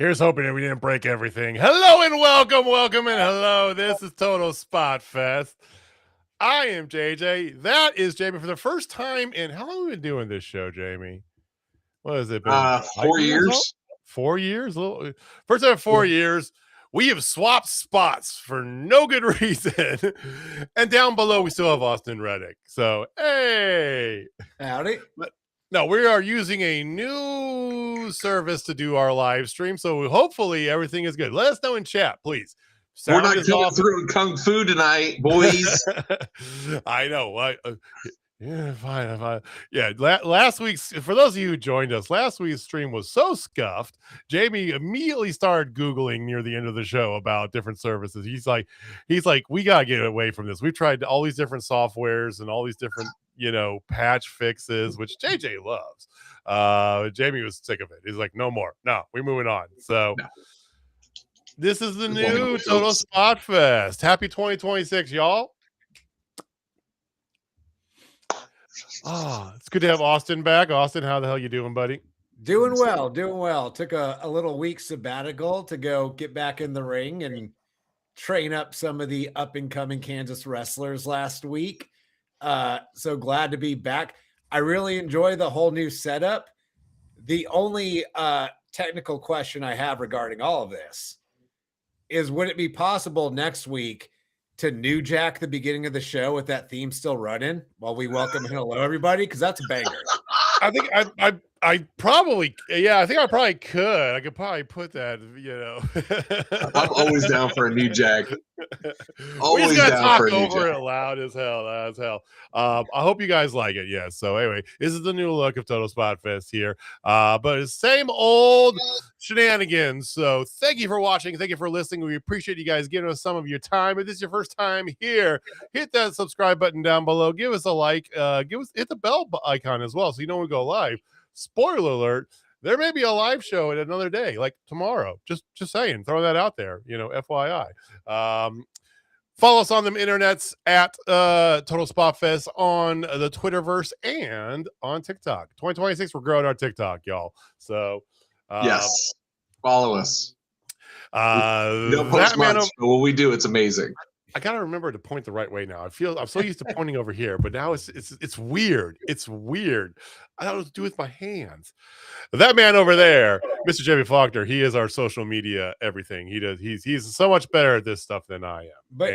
Here's hoping that we didn't break everything. Hello and welcome and hello. This is Total Spotfest. I am JJ. That is Jamie for the first time in how long have we been doing this show, Jamie? What has it been? 4 years. 4 years? First time in 4 years. We have swapped spots for no good reason. And down below, we still have Austin Reddick. So, hey. Howdy. No, we are using a new service to do our live stream, so hopefully everything is good. Let us know in chat, please. We're not coming through Kung Fu tonight, boys. I know. Yeah, fine. Yeah, last week's, for those of you who joined us, last week's stream was so scuffed. Jamie immediately started Googling near the end of the show about different services. He's like, we got to get away from this. We've tried all these different softwares and all these different patch fixes, which JJ loves. Jamie was sick of it. He's like, no more. No, we're moving on. So this is the new Total Spotfest. Happy 2026, y'all. It's good to have Austin back. Austin, how the hell you doing, buddy? Doing well. Took a little week sabbatical to go get back in the ring and train up some of the up-and-coming Kansas wrestlers last week. So glad to be back. I really enjoy the whole new setup. The only technical question I have regarding all of this is, would it be possible next week to New Jack the beginning of the show with that theme still running while we welcome and hello everybody? Because that's a banger. I think I probably, I think I probably could. I could probably put that, I'm always down for a New Jack. Always down for a New Jack. It loud as hell. I hope you guys like it. Yeah. So anyway, this is the new look of Total Spotfest here. But it's same old shenanigans. So thank you for watching. Thank you for listening. We appreciate you guys giving us some of your time. If this is your first time here, hit that subscribe button down below. Give us a like. Hit the bell icon as well, so you know when we go live. Spoiler alert, there may be a live show at another day, like tomorrow. Just saying, throw that out there, FYI. Follow us on the internets at Total Spotfest on the Twitterverse and on TikTok. 2026, we're growing our TikTok, y'all. So yes, follow us. Don't post much, but when we do, it's amazing. I gotta remember to point the right way now. I'm so used to pointing over here, but now it's weird. It's weird. I don't know what to do with my hands. That man over there, Mr. Jamie Faulkner, he is our social media everything. He does. He's so much better at this stuff than I am. But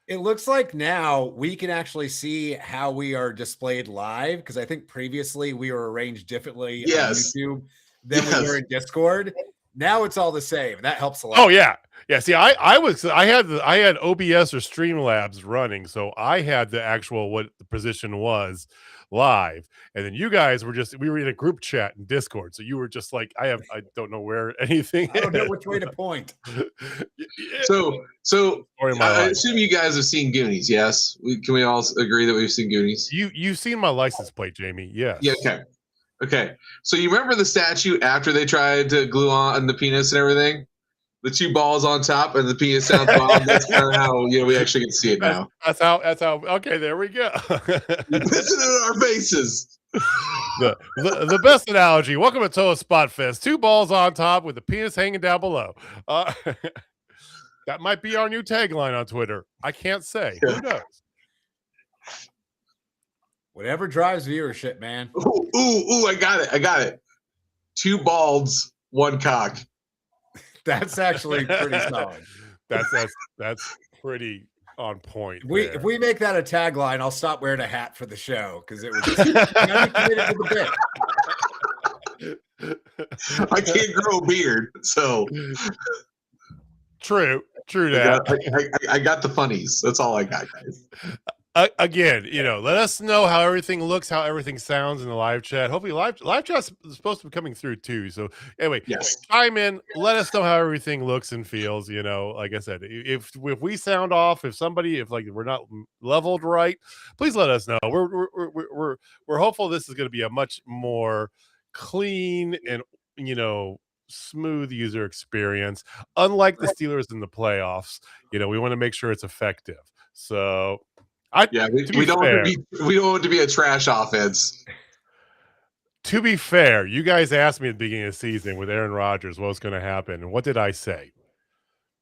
it looks like now we can actually see how we are displayed live, because I think previously we were arranged differently on YouTube than we were in Discord. Now it's all the same. That helps a lot. Oh yeah. Yeah, see, I had OBS or Streamlabs running, so I had the actual what the position was live, and then you guys we were in a group chat in Discord, so you were just like, I don't know where anything. I don't know which way to point. So I assume you guys have seen Goonies. Yes, can we all agree that we've seen Goonies? You've seen my license plate, Jamie? Yes. Yeah. Okay. So you remember the statue after they tried to glue on the penis and everything? The two balls on top and the penis sounds bomb. That's kind of how we actually get to see it now. That's how. Okay, there we go. You're pissing in our faces. The best analogy. Welcome to Total Spotfest. Two balls on top with the penis hanging down below. That might be our new tagline on Twitter. I can't say. Who knows? Whatever drives viewership, man. Ooh! I got it. Two balds, one cock. That's actually pretty solid. That's pretty on point. If we make that a tagline, I'll stop wearing a hat for the show, because it would just committed to the bit. I can't grow a beard, so true that. I got the funnies. That's all I got, guys. Again, let us know how everything looks, how everything sounds in the live chat. Hopefully live chat's supposed to be coming through too. So anyway, chime in, let us know how everything looks and feels. Like I said, if we sound off, if we're not leveled right, please let us know. We're hopeful this is going to be a much more clean and smooth user experience. Unlike the Steelers in the playoffs, we want to make sure it's effective. So we don't want it to be a trash offense. To be fair, you guys asked me at the beginning of the season with Aaron Rodgers what was going to happen, and what did I say?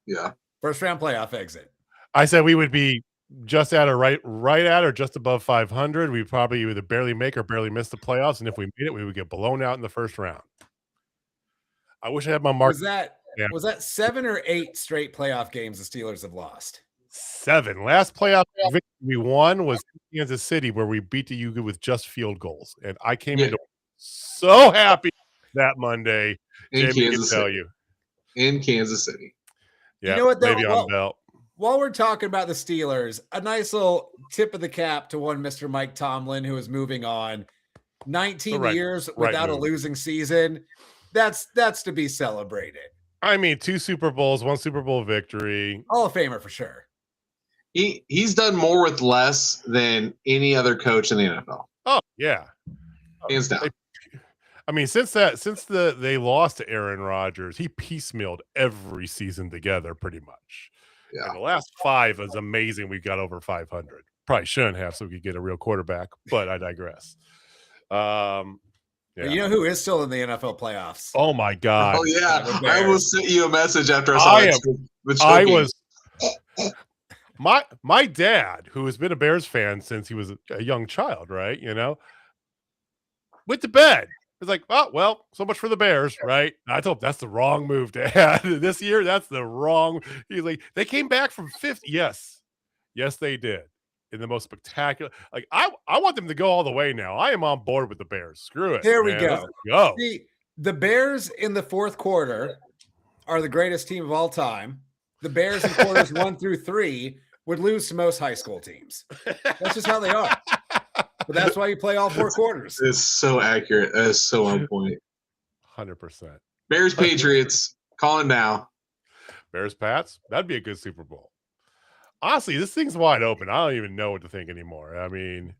Yeah. First round playoff exit. I said we would be just at or right at or just above 500. We probably either barely make or barely miss the playoffs, and if we made it, we would get blown out in the first round. I wish I had my mark. Was that 7 or 8 straight playoff games the Steelers have lost? 7. Last playoff victory we won was Kansas City, where we beat the Yuga with just field goals, and I came into so happy that Monday. In Jamie Kansas can tell City. you. In Kansas City. Yeah, you know what, though? maybe on the belt. While we're talking about the Steelers, a nice little tip of the cap to one Mr. Mike Tomlin, who is moving on. 19 years without a losing season. That's to be celebrated. I mean, 2 Super Bowls, 1 Super Bowl victory. Hall of Famer for sure. He's done more with less than any other coach in the NFL. Oh, yeah. Hands down. I mean, since they lost to Aaron Rodgers, he piecemealed every season together pretty much. Yeah. And the last 5 is amazing. We got over 500. Probably shouldn't have, so we could get a real quarterback, but I digress. Yeah. But you know who is still in the NFL playoffs? Oh my God! Oh yeah, I almost sent you a message after I saw my dad, who has been a Bears fan since he was a young child, right? You know, went to bed. It's like, oh well, so much for the Bears, right? I told him that's the wrong move, Dad. This year, that's the wrong. He's like, they came back from 5th. Yes, they did. In the most spectacular, like I want them to go all the way now. I am on board with the Bears. Screw it. Here we go. Let's go. See, the Bears in the 4th quarter are the greatest team of all time. The Bears in quarters 1 through 3 would lose to most high school teams. That's just how they are. But that's why you play all 4 quarters. It's so accurate. That is so on point. 100%. Bears Patriots. Calling now. Bears Pats. That'd be a good Super Bowl. Honestly, this thing's wide open. I don't even know what to think anymore. I mean,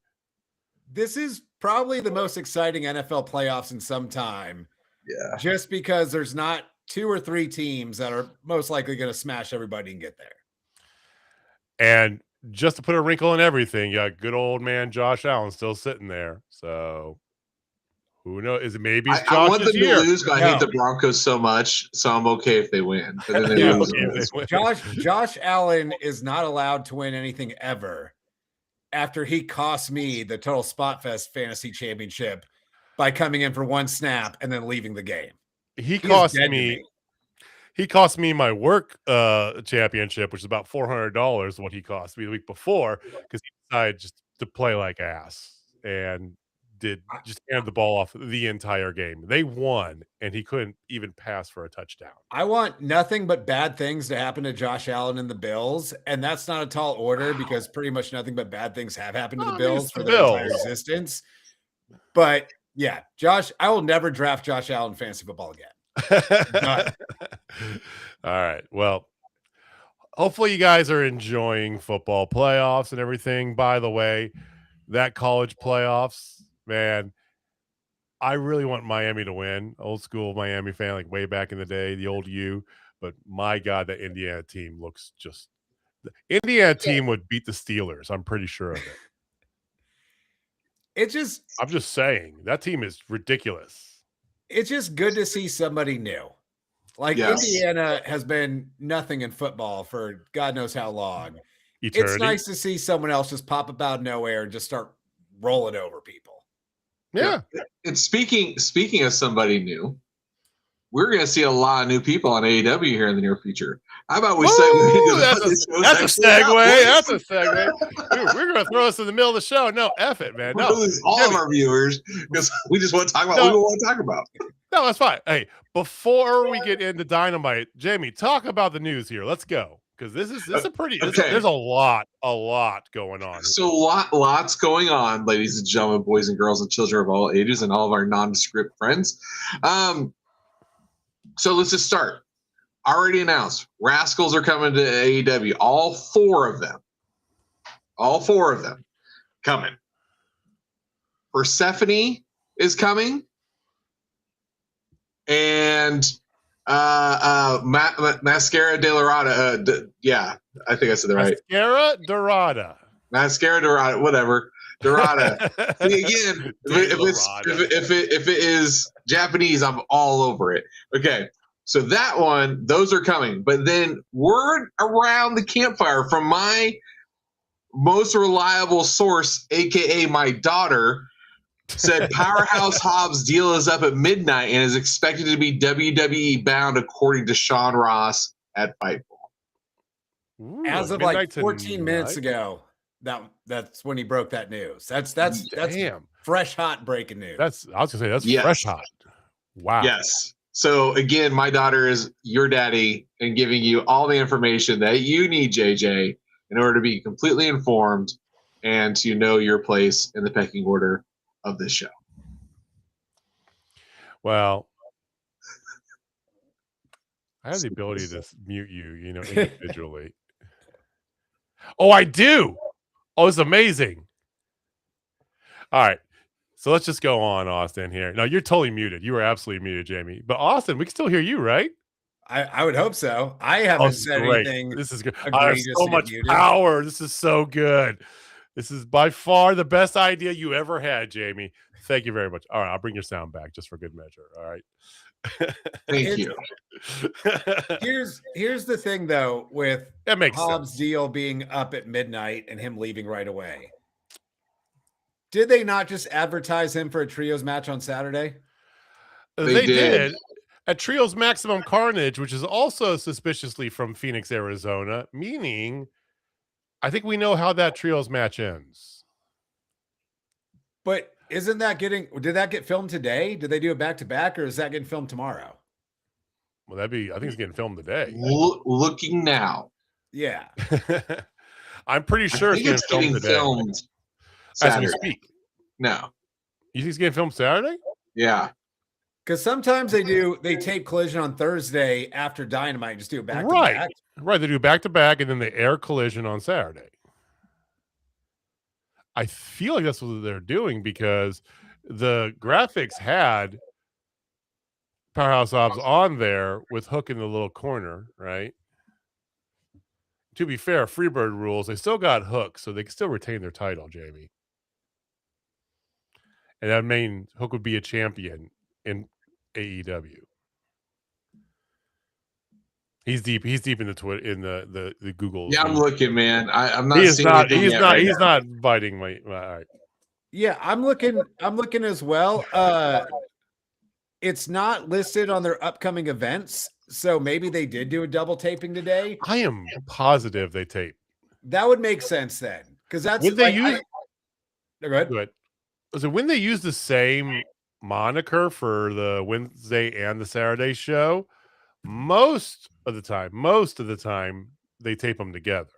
this is probably the most exciting NFL playoffs in some time. Yeah. Just because there's not 2 or 3 teams that are most likely going to smash everybody and get there. And just to put a wrinkle in everything, you got good old man Josh Allen still sitting there. So who knows? Is it maybe Josh's I want them year? to lose, but I hate the Broncos so much, so I'm okay if they win. But then they lose. Josh Allen is not allowed to win anything ever after he cost me the total Spotfest fantasy championship by coming in for 1 snap and then leaving the game. He cost me my work championship, which is about $400 what he cost me the week before, because he decided just to play like ass and just handed the ball off the entire game. They won, and he couldn't even pass for a touchdown. I want nothing but bad things to happen to Josh Allen and the Bills, and that's not a tall order because pretty much nothing but bad things have happened to the Bills for their entire existence. But yeah, I will never draft Josh Allen in fantasy football again. All right. Well, hopefully you guys are enjoying football playoffs and everything. By the way, that college playoffs, man, I really want Miami to win. Old school Miami fan, like way back in the day, the old U. But my God, that Indiana team looks just – the Indiana team would beat the Steelers. I'm pretty sure of it. I'm just saying, that team is ridiculous. It's just good to see somebody new. Like Indiana has been nothing in football for God knows how long. Eternity. It's nice to see someone else just pop up out of nowhere and just start rolling over people. Yeah. And speaking of somebody new, we're going to see a lot of new people on AEW here in the near future. How about we segue into that's a segue. That's a segue. Dude, we're going to throw us in the middle of the show. No, F it, man. No, lose all of our viewers because we just want to talk about what we want to talk about. No, that's fine. Hey, before we get into Dynamite, Jamie, talk about the news here. Let's go. Because this is a pretty. There's a lot going on. So lots going on, ladies and gentlemen, boys and girls, and children of all ages, and all of our nondescript friends. So let's just start. Already announced, Rascals are coming to AEW. All four of them coming. Persephone is coming, and Mascara de la Rada. Yeah, I think I said that right. Mascara Dorada, whatever. Dorada. See, again, if it is Japanese, I'm all over it. Okay, so that one, those are coming. But then word around the campfire from my most reliable source, aka my daughter, said Powerhouse Hobbs' deal is up at midnight and is expected to be WWE bound, according to Sean Ross at Fightful. Ooh, as of like 14 minutes ago, that's when he broke that news. That's fresh hot breaking news. I was gonna say that's fresh hot. Wow. Yes. So again, my daughter is your daddy and giving you all the information that you need, JJ, in order to be completely informed and to know your place in the pecking order of this show. Well, I have the ability to mute you, individually. Oh, I do. Oh, it's amazing. All right. So let's just go on, Austin, here. No, you're totally muted. You were absolutely muted, Jamie. But Austin, we can still hear you, right? I would hope so. I haven't said anything. This is good. I have so much power. This is so good. This is by far the best idea you ever had, Jamie. Thank you very much. All right, I'll bring your sound back just for good measure. All right. Thank you. Here's the thing, though, with that makes Hobbs' deal being up at midnight and him leaving right away. Did they not just advertise him for a trios match on Saturday? They did. At Trios Maximum Carnage, which is also suspiciously from Phoenix, Arizona, meaning I think we know how that trios match ends. But did that get filmed today? Did they do it back-to-back, or is that getting filmed tomorrow? Well, I think it's getting filmed today. Looking now. Yeah. I'm pretty sure it's getting filmed as we speak. No. You think it's getting filmed Saturday? Yeah. Because sometimes they tape Collision on Thursday after Dynamite and just do it back-to-back. Right. They do back-to-back, and then they air Collision on Saturday. I feel like that's what they're doing because the graphics had Powerhouse Hobbs on there with Hook in the little corner, right? To be fair, Freebird rules, they still got Hook, so they can still retain their title, Jamie. And that means Hook would be a champion in AEW. He's deep in the Twitter, in the Google. Yeah, I'm looking, man. I'm not. He's not biting my. All right. Yeah, I'm looking as well. It's not listed on their upcoming events, so maybe they did do a double taping today. I am positive they taped. That would make sense then, because that's when they use. Go ahead. Go ahead. So when they use the same moniker for the Wednesday and the Saturday show, most of the time they tape them together.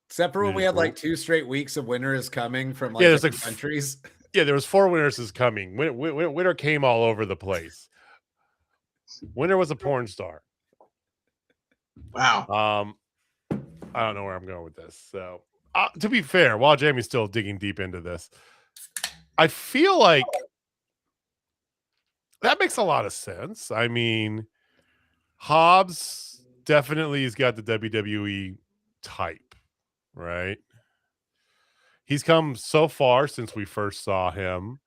Except for when we had like 2 straight weeks of Winter is Coming from like different countries. Yeah, there was 4 Winners is Coming. Winter came all over the place. Winter was a porn star. Wow. I don't know where I'm going with this. So to be fair, while Jamie's still digging deep into this, I feel like that makes a lot of sense. I mean, Hobbs definitely has got the WWE type, right? He's come so far since we first saw him.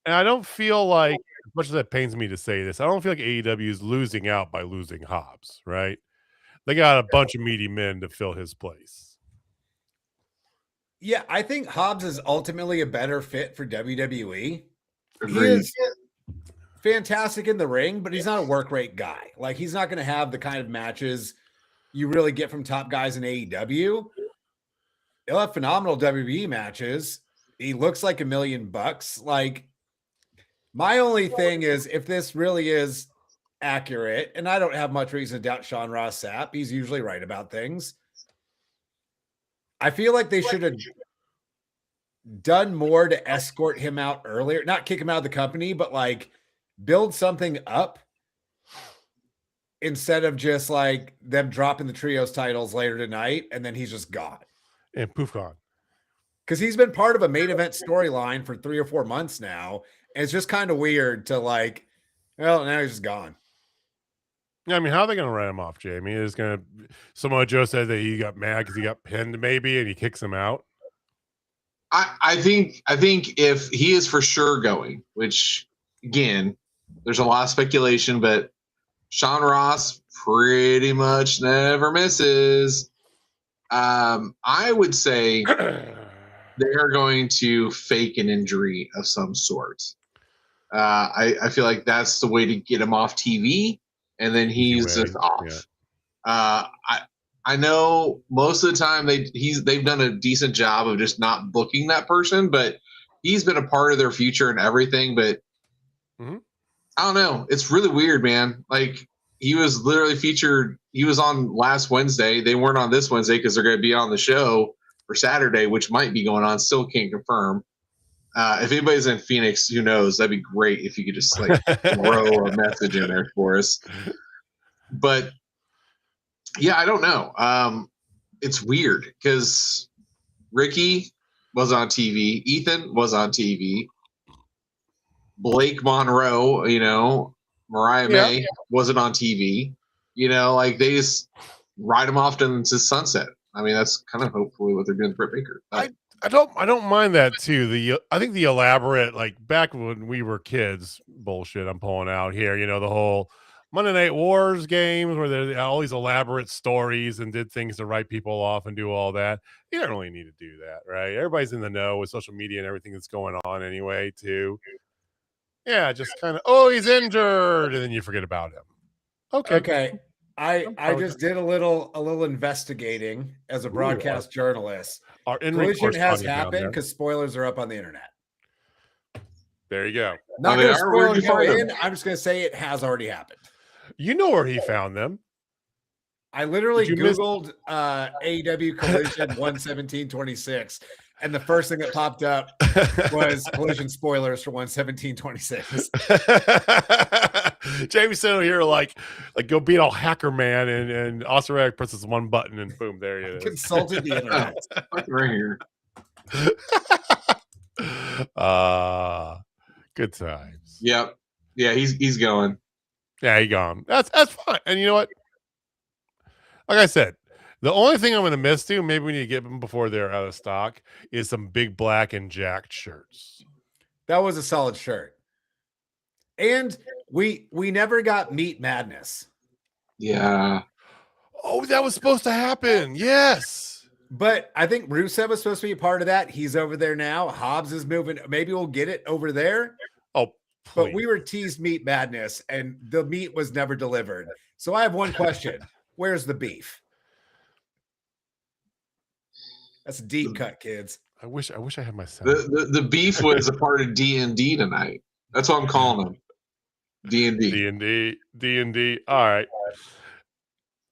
And I don't feel like, as much as that pains me to say this, I don't feel like AEW is losing out by losing Hobbs, right? They got a bunch of meaty men to fill his place. Yeah, I think Hobbs is ultimately a better fit for WWE. Agreed. He is fantastic in the ring, but he's not a work rate guy. Like, he's not going to have the kind of matches you really get from top guys in AEW. He'll have phenomenal WWE matches. He looks like $1 million. Like, my only thing is, if this really is accurate, and I don't have much reason to doubt Sean Ross Sapp, he's usually right about things. I feel like they should have done more to escort him out earlier, not kick him out of the company, but like build something up instead of just like them dropping the trios titles later tonight and then he's just gone. And poof, gone. Because he's been part of a main event storyline for 3 or 4 months now. And it's just kind of weird to like, well, now he's just gone. Yeah, I mean, how are they going to write him off, Jamie? Samoa Joe said that he got mad because he got pinned maybe and he kicks him out. I think if he is for sure going, which again, there's a lot of speculation, but Sean Ross pretty much never misses. I would say they're going to fake an injury of some sort. I feel like that's the way to get him off TV, and then he's just off. Yeah. I know most of the time they've done a decent job of just not booking that person, but he's been a part of their future and everything. But I don't know. It's really weird, man. Like he was literally featured. He was on last Wednesday. They weren't on this Wednesday because they're going to be on the show for Saturday, which might be going on. Still can't confirm. If anybody's in Phoenix, who knows? That'd be great if you could just like throw a message in there for us. But yeah, I don't know. It's weird because Ricky was on TV, Ethan was on TV, Blake Monroe, Mariah May wasn't on TV. Like they just ride them off into sunset. I mean, that's kind of hopefully what they're doing to Britt Baker. I don't mind that too. I think the elaborate, like back when we were kids, bullshit I'm pulling out here, the whole Monday Night Wars games where there's all these elaborate stories and did things to write people off and do all that. You don't really need to do that, right? Everybody's in the know with social media and everything that's going on anyway, too. Yeah, just kind of, he's injured, and then you forget about him. Okay. I just did a little investigating as a broadcast journalist. Our collision has happened because spoilers are up on the internet. There you go. Not going to spoil and go in. I'm just going to say it has already happened. You know where he found them. I literally Googled AEW Collision 11726, and the first thing that popped up was Collision spoilers for 11726. Jamie's sitting here like go beat all hacker man, and Austin Reddick presses one button, and boom, there he is. Consulted the internet. Right here. Good times. Yep. Yeah, he's going. Yeah, he's gone. That's fine. And you know what? Like I said, the only thing I'm going to miss too, maybe we need to get them before they're out of stock, is some big black and jacked shirts. That was a solid shirt. And we never got Meat Madness. Yeah. Oh, that was supposed to happen. Yes. But I think Rusev was supposed to be a part of that. He's over there now. Hobbs is moving. Maybe we'll get it over there. Oh, please. But we were teased Meat Madness, and the meat was never delivered. So I have one question. Where's the beef? That's a deep cut, kids. I wish I had my son. The beef was a part of D&D tonight. That's what I'm calling them. D&D. D&D. All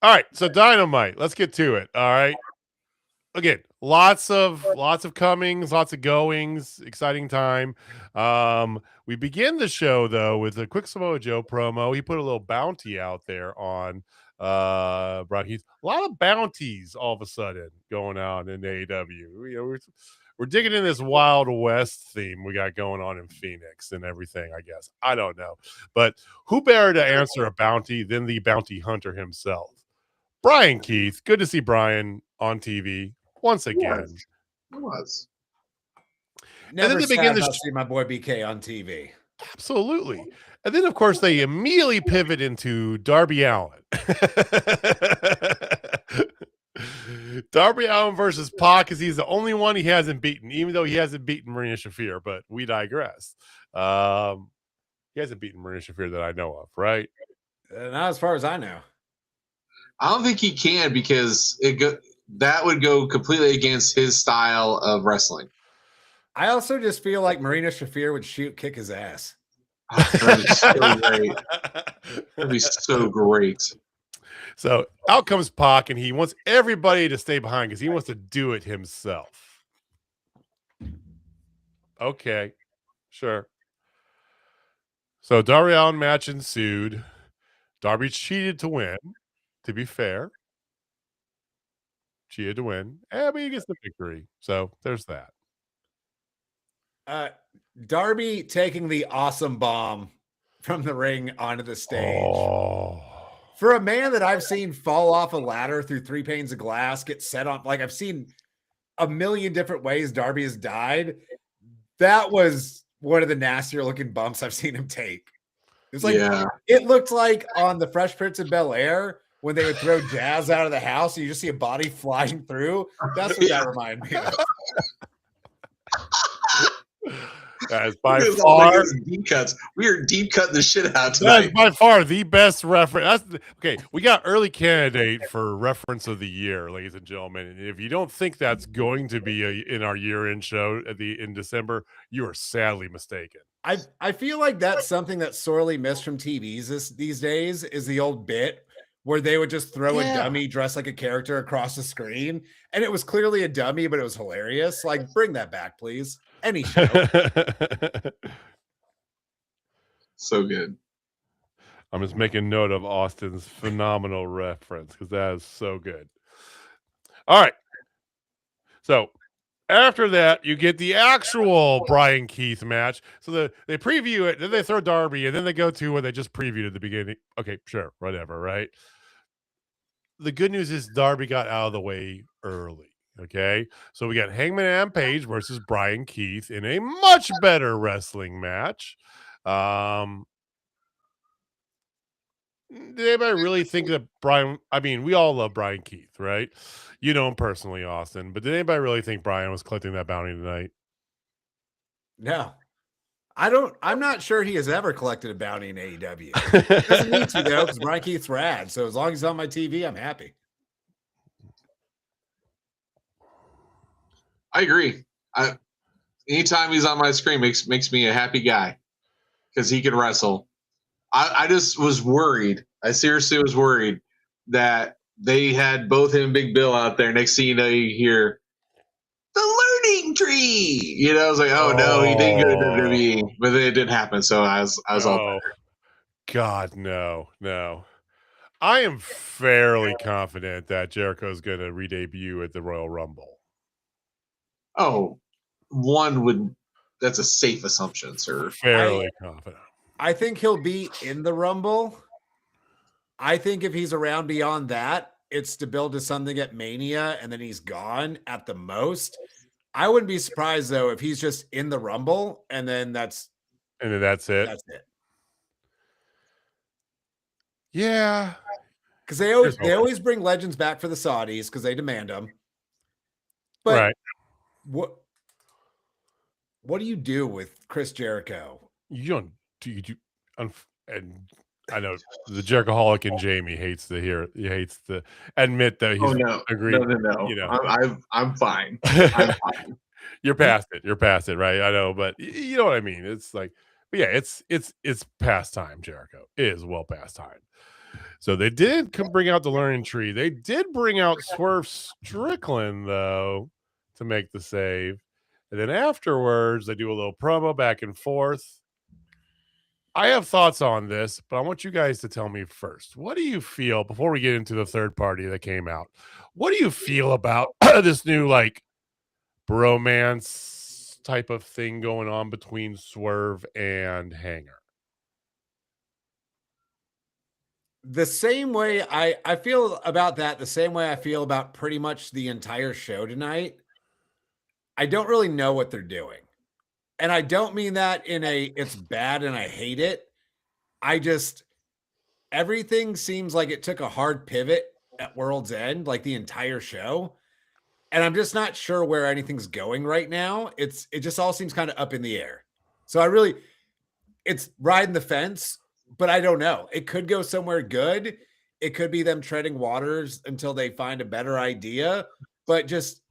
right. So Dynamite. Let's get to it. All right. Again, lots of comings, lots of goings, exciting time. We begin the show though with a quick Samoa Joe promo. He put a little bounty out there on Brock Heath. A lot of bounties all of a sudden going on in AEW. We're digging in this Wild West theme we got going on in Phoenix and everything, I guess. I don't know. But who better to answer a bounty than the bounty hunter himself? Brian Keith. Good to see Brian on TV once again. It was. Never and then they begin to see my boy BK on TV. Absolutely. And then, of course, they immediately pivot into Darby Allin. Darby Allin versus Pac, because he's the only one he hasn't beaten, even though he hasn't beaten Marina Shafir, but we digress. He hasn't beaten Marina Shafir that I know of, right? Not as far as I know. I don't think he can because that would go completely against his style of wrestling. I also just feel like Marina Shafir would kick his ass. Oh, that'd be so great. That'd be so great. So out comes Pac, and he wants everybody to stay behind because he wants to do it himself. Okay, sure. So Darby Allin match ensued. Darby cheated to win, to be fair. Cheated to win, but he gets the victory. So there's that. Darby taking the awesome bomb from the ring onto the stage. Oh. For a man that I've seen fall off a ladder through 3 panes of glass, get set on, like I've seen a million different ways Darby has died. That was one of the nastier looking bumps I've seen him take. It's like, it looked like on the Fresh Prince of Bel-Air when they would throw Jazz out of the house and you just see a body flying through. That's what that reminded me of. That is by far deep cuts. We are deep cutting the shit out tonight. That is by far the best reference. Okay, we got early candidate for reference of the year, ladies and gentlemen. And if you don't think that's going to be in our year-end show in December, you are sadly mistaken. I feel like that's something that's sorely missed from TVs these days is the old bit where they would just throw a dummy dressed like a character across the screen, and it was clearly a dummy, but it was hilarious. Like, bring that back, please. Any show. So good. I'm just making note of Austin's phenomenal reference because that is so good. All right. So after that, you get the actual Brian Keith match. So they preview it, then they throw Darby, and then they go to what they just previewed at the beginning. Okay, sure, whatever, right? The good news is Darby got out of the way early. Okay, so we got Hangman and Page versus Brian Keith in a much better wrestling match. Did anybody really think that Brian? I mean, we all love Brian Keith, right? You know him personally, Austin. But did anybody really think Brian was collecting that bounty tonight? No, I don't. I'm not sure he has ever collected a bounty in AEW. He doesn't need to though, because Brian Keith's rad. So as long as he's on my TV, I'm happy. I agree. Anytime he's on my screen makes me a happy guy because he can wrestle. I just was worried. I seriously was worried that they had both him and Big Bill out there. Next thing you know, you hear the learning tree. You know, I was like, oh no, he didn't go to WWE, but then it didn't happen. So I was all God, no. I am fairly confident that Jericho's going to re-debut at the Royal Rumble. Oh, that's a safe assumption, sir. Fairly confident. I think he'll be in the Rumble. I think if he's around beyond that, it's to build to something at Mania and then he's gone at the most. I wouldn't be surprised though if he's just in the Rumble and then that's it. That's it. Yeah. Because they always bring legends back for the Saudis because they demand them. But right. What do you do with Chris Jericho? You don't and I know the Jerichoholic in Jamie hates to admit that he's agreed. No. You know, I'm fine. I'm fine. You're past it, right? I know, but you know what I mean. It's like, but yeah, it's past time. Jericho is well past time. So they did bring out the learning tree. They did bring out Swerve Strickland though to make the save, and then afterwards they do a little promo back and forth. I have thoughts on this, but I want you guys to tell me first. What do you feel before we get into the third party that came out? What do you feel about this new like bromance type of thing going on between Swerve and Hanger? The same way I feel about that, the same way I feel about pretty much the entire show tonight. I don't really know what they're doing. And I don't mean that in it's bad and I hate it. Everything seems like it took a hard pivot at World's End, like the entire show. And I'm just not sure where anything's going right now. It just all seems kind of up in the air. So it's riding the fence, but I don't know. It could go somewhere good. It could be them treading waters until they find a better idea. But just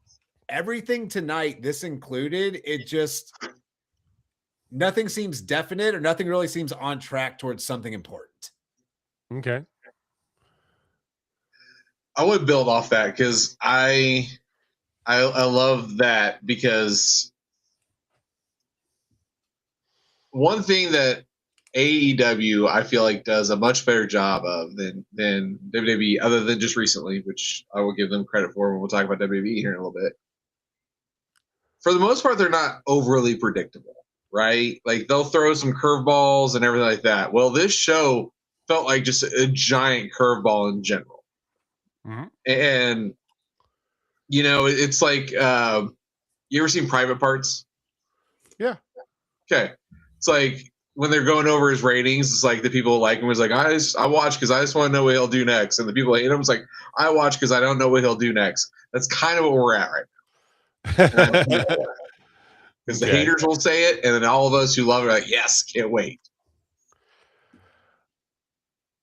everything tonight, this included, nothing seems definite or nothing really seems on track towards something important. Okay. I would build off that because I love that because one thing that AEW I feel like does a much better job of than WWE, other than just recently, which I will give them credit for when we'll talk about WWE here in a little bit. For the most part, they're not overly predictable. Right? Like they'll throw some curveballs and everything like that. Well, this show felt like just a giant curveball in general. Mm-hmm. And You know, it's like you ever seen Private Parts? Yeah. Okay. It's like when they're going over his ratings, it's like the people who like him was like, I watch because I just want to know what he'll do next. And the people who hate him is like, I watch because I don't know what he'll do next. That's kind of what we're at right now. Because the haters will say it, and then all of us who love it are like, yes, can't wait.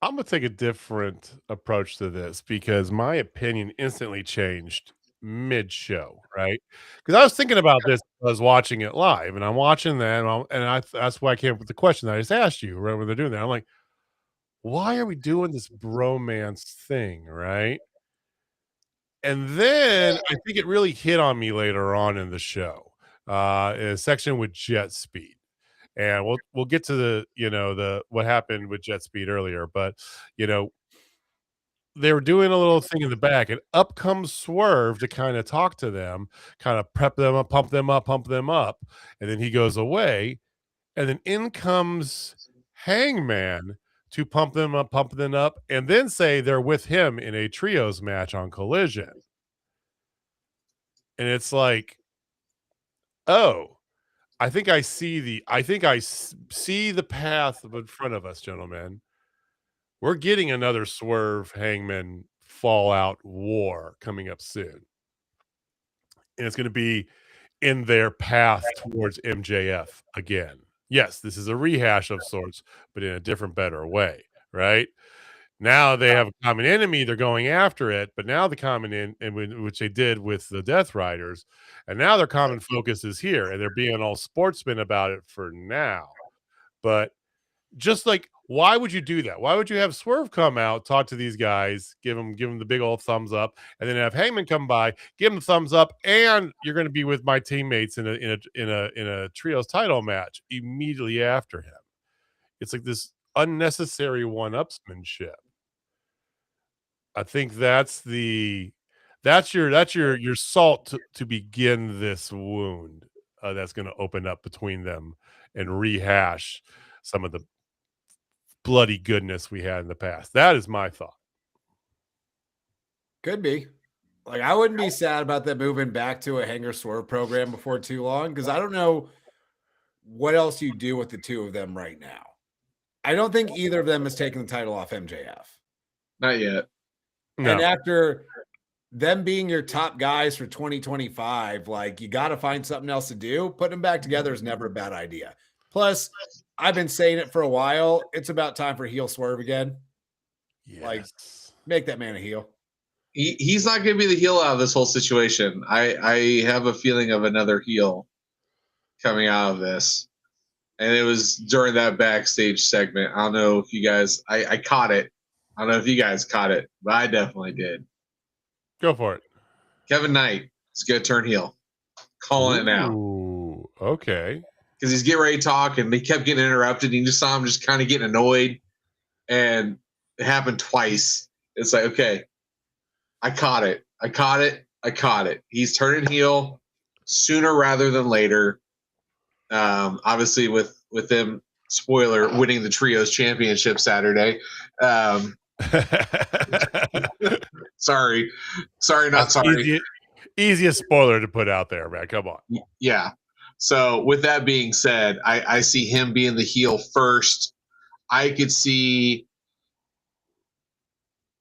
I'm going to take a different approach to this because my opinion instantly changed mid-show, right? Because I was thinking about this, I was watching it live, and I'm watching that, and that's why I came up with the question that I just asked you, right, when they're doing that. I'm like, why are we doing this bromance thing, right? And then I think it really hit on me later on in the show, in a section with Jet Speed. And we'll get to the what happened with Jet Speed earlier, but they were doing a little thing in the back, and up comes Swerve to kind of talk to them, kind of prep them up, pump them up, and then he goes away, and then in comes Hangman to pump them up, and then say they're with him in a trios match on Collision. And it's like, oh, I think I see the path in front of us, gentlemen. We're getting another Swerve Hangman Fallout war coming up soon. And it's going to be in their path towards MJF again. Yes, this is a rehash of sorts, but in a different, better way, right? Now they have a common enemy. They're going after it, but now the common which they did with the Death Riders, and now their common focus is here, and they're being all sportsman about it for now. But just like, why would you do that? Why would you have Swerve come out, talk to these guys, give them the big old thumbs up, and then have Hangman come by, give them the thumbs up, and you're going to be with my teammates in a trios title match immediately after him? It's like this unnecessary one-upsmanship. I think that's your salt to begin this wound that's going to open up between them and rehash some of the bloody goodness we had in the past. That is my thought. Could be. Like, I wouldn't be sad about them moving back to a Hanger Swerve program before too long, because I don't know what else you do with the two of them right now. I don't think either of them has taken the title off MJF. Not yet. No. And after them being your top guys for 2025, like, you got to find something else to do. Putting them back together is never a bad idea. Plus, I've been saying it for a while. It's about time for heel Swerve again. Yes. Like, make that man a heel. He's not going to be the heel out of this whole situation. I have a feeling of another heel coming out of this. And it was during that backstage segment. I don't know if you guys, I caught it. I don't know if you guys caught it, but I definitely did. Go for it. Kevin Knight is going to turn heel. Calling it now. Ooh, okay. Because he's getting ready to talk, and they kept getting interrupted. And you just saw him just kind of getting annoyed. And it happened twice. It's like, okay, I caught it. He's turning heel sooner rather than later. Obviously, with them, spoiler, winning the Trios Championship Saturday. Sorry, not sorry. Easiest spoiler to put out there, man. Come on. Yeah. So with that being said, I see him being the heel first. I could see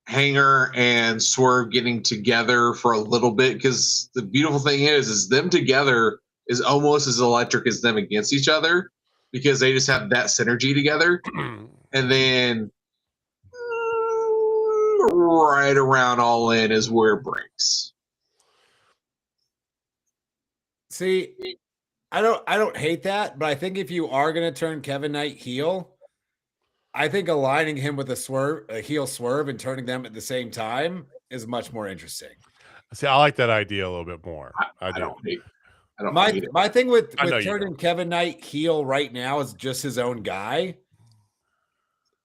Hanger and Swerve getting together for a little bit, because the beautiful thing is them together is almost as electric as them against each other, because they just have that synergy together. And then right around All In is where it breaks. See, I don't hate that, but I think if you are going to turn Kevin Knight heel, I think aligning him with a heel Swerve and turning them at the same time is much more interesting. See, I like that idea a little bit more. I do. My thing with turning Kevin Knight heel right now as just his own guy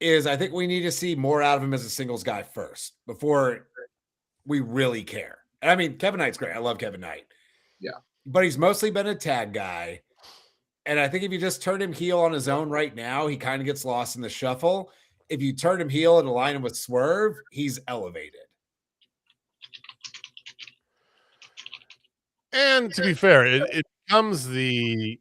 is I think we need to see more out of him as a singles guy first before we really care. And I mean, Kevin Knight's great. I love Kevin Knight. Yeah. But he's mostly been a tag guy. And I think if you just turn him heel on his own right now, he kind of gets lost in the shuffle. If you turn him heel and align him with Swerve, he's elevated. And to be fair, it becomes the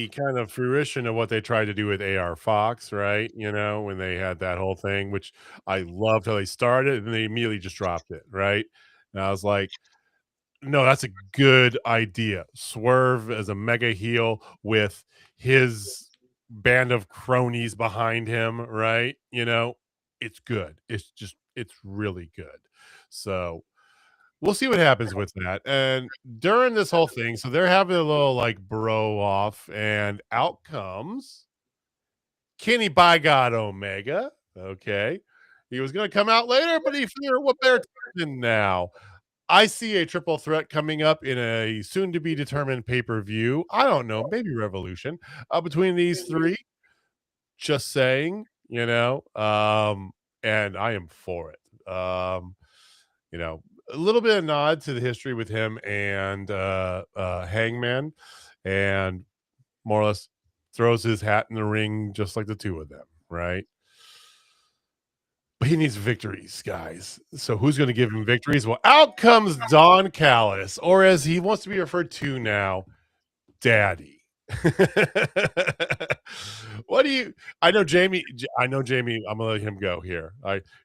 kind of fruition of what they tried to do with AR Fox, right? You know, when they had that whole thing, which I loved how they started, and they immediately just dropped it, right? And I was like, no, that's a good idea. Swerve as a mega heel with his band of cronies behind him, right? You know, it's good. It's really good. So we'll see what happens with that. And during this whole thing, so they're having a little like bro off, and out comes Kenny by God Omega. Okay. He was going to come out later, but he figured what better than now. I see a triple threat coming up in a soon to be determined pay-per-view. I don't know, maybe Revolution, between these three. Just saying, you know, and I am for it. You know, a little bit of nod to the history with him and Hangman, and more or less throws his hat in the ring just like the two of them, right? But he needs victories, guys. So who's going to give him victories? Well, out comes Don Callis, or as he wants to be referred to now, Daddy. What do you? I know Jamie. I'm gonna let him go here.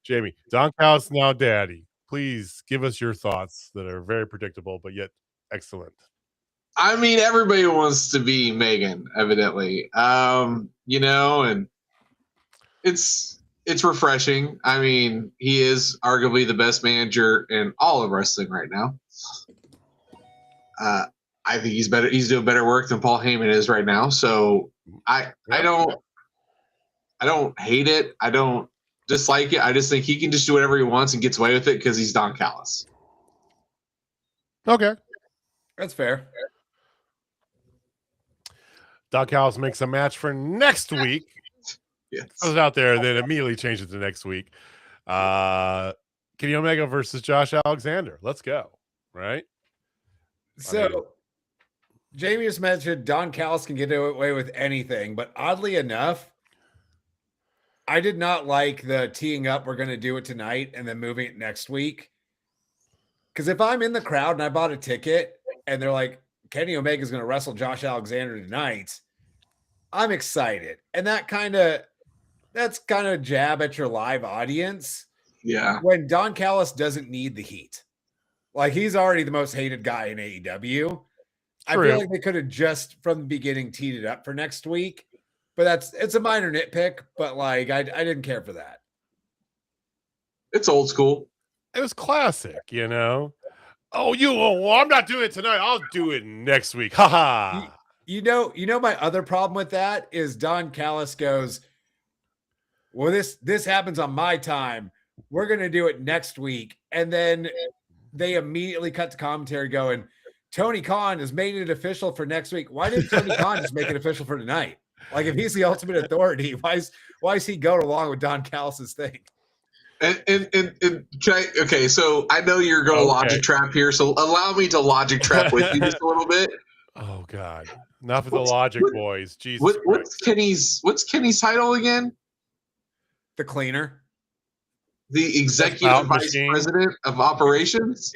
Jamie, Don Callis now, Daddy. Please give us your thoughts that are very predictable but yet excellent. I mean, everybody wants to be Megan, evidently. You know, and it's refreshing. I mean, he is arguably the best manager in all of wrestling right now. I think he's better. He's doing better work than Paul Heyman is right now. So I don't hate it. I don't dislike it. I just think he can just do whatever he wants and gets away with it because he's Don Callis. Okay, that's fair. Don Callis makes a match for next week. Yes. I was out there, then immediately changed it to next week. Kenny Omega versus Josh Alexander. Let's go. Right. So Jamie just mentioned Don Callis can get away with anything, but oddly enough, I did not like the teeing up. We're going to do it tonight and then moving it next week. Because if I'm in the crowd and I bought a ticket and they're like, Kenny Omega is going to wrestle Josh Alexander tonight, I'm excited. And that's kind of jab at your live audience. Yeah. When Don Callis doesn't need the heat. Like, he's already the most hated guy in AEW. True. I feel like they could have just from the beginning teed it up for next week. But it's a minor nitpick, but like I didn't care for that. It's old school. It was classic, you know. I'm not doing it tonight. I'll do it next week. Ha. You know my other problem with that is Don Callis goes, well, this happens on my time. We're gonna do it next week. And then they immediately cut to commentary going, Tony Khan has made it official for next week. Why didn't Tony Khan just make it official for tonight? Like, if he's the ultimate authority, why is he going along with Don Callis's thing? Okay, so I know you're going to logic trap here, so allow me to logic trap with you just a little bit. Oh God, enough of the logic, boys. Jesus. What's Kenny's title again? The cleaner, the executive vice president of operations.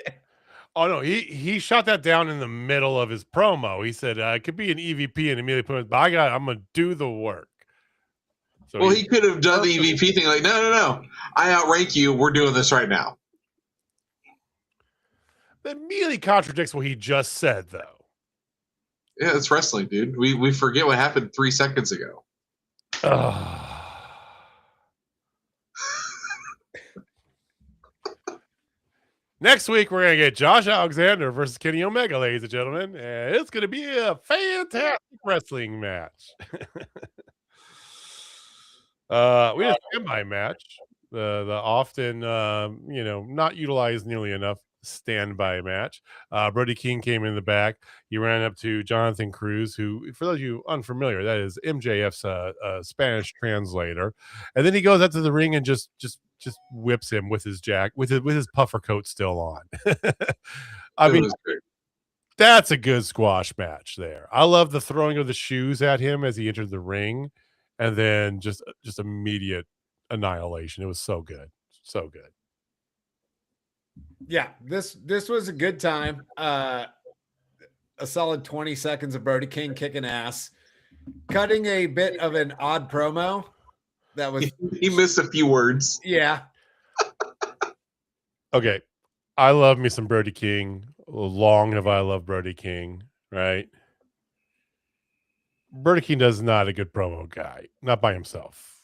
Oh no, he shot that down in the middle of his promo. He said it could be an EVP and immediately put it, but I'm gonna do the work. So he could have done the EVP thing like, no. I outrank you. We're doing this right now. That immediately contradicts what he just said, though. Yeah, it's wrestling, dude. We forget what happened 3 seconds ago. Next week, we're going to get Josh Alexander versus Kenny Omega, ladies and gentlemen. And it's going to be a fantastic wrestling match. We had a standby match. The often, not utilized nearly enough standby match. Brody King came in the back. He ran up to Jonathan Cruz, who, for those of you unfamiliar, that is MJF's Spanish translator. And then he goes up to the ring and just whips him with his with his puffer coat still on. I mean, that's a good squash match there. I love the throwing of the shoes at him as he entered the ring, and then just immediate annihilation. It was so good. So good. Yeah, this was a good time. a solid 20 seconds of Brody King kicking ass, cutting a bit of an odd promo. That was he missed a few words. Yeah. Okay. I love me some Brody King. Long have I loved Brody King, right? Brody King is not a good promo guy, not by himself,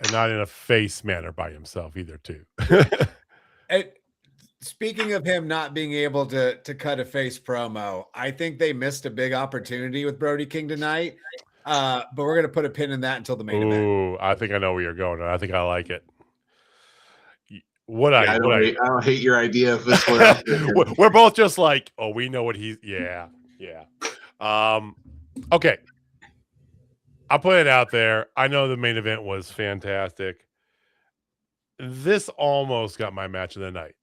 and not in a face manner by himself either, too. Speaking of him not being able to cut a face promo, I think they missed a big opportunity with Brody King tonight. But we're going to put a pin in that until the main event. I think I know where you're going. I think I like it. I don't hate your idea of this. We're both just like, oh, we know what he's. Yeah. Okay. I'll put it out there. I know the main event was fantastic. This almost got my match of the night.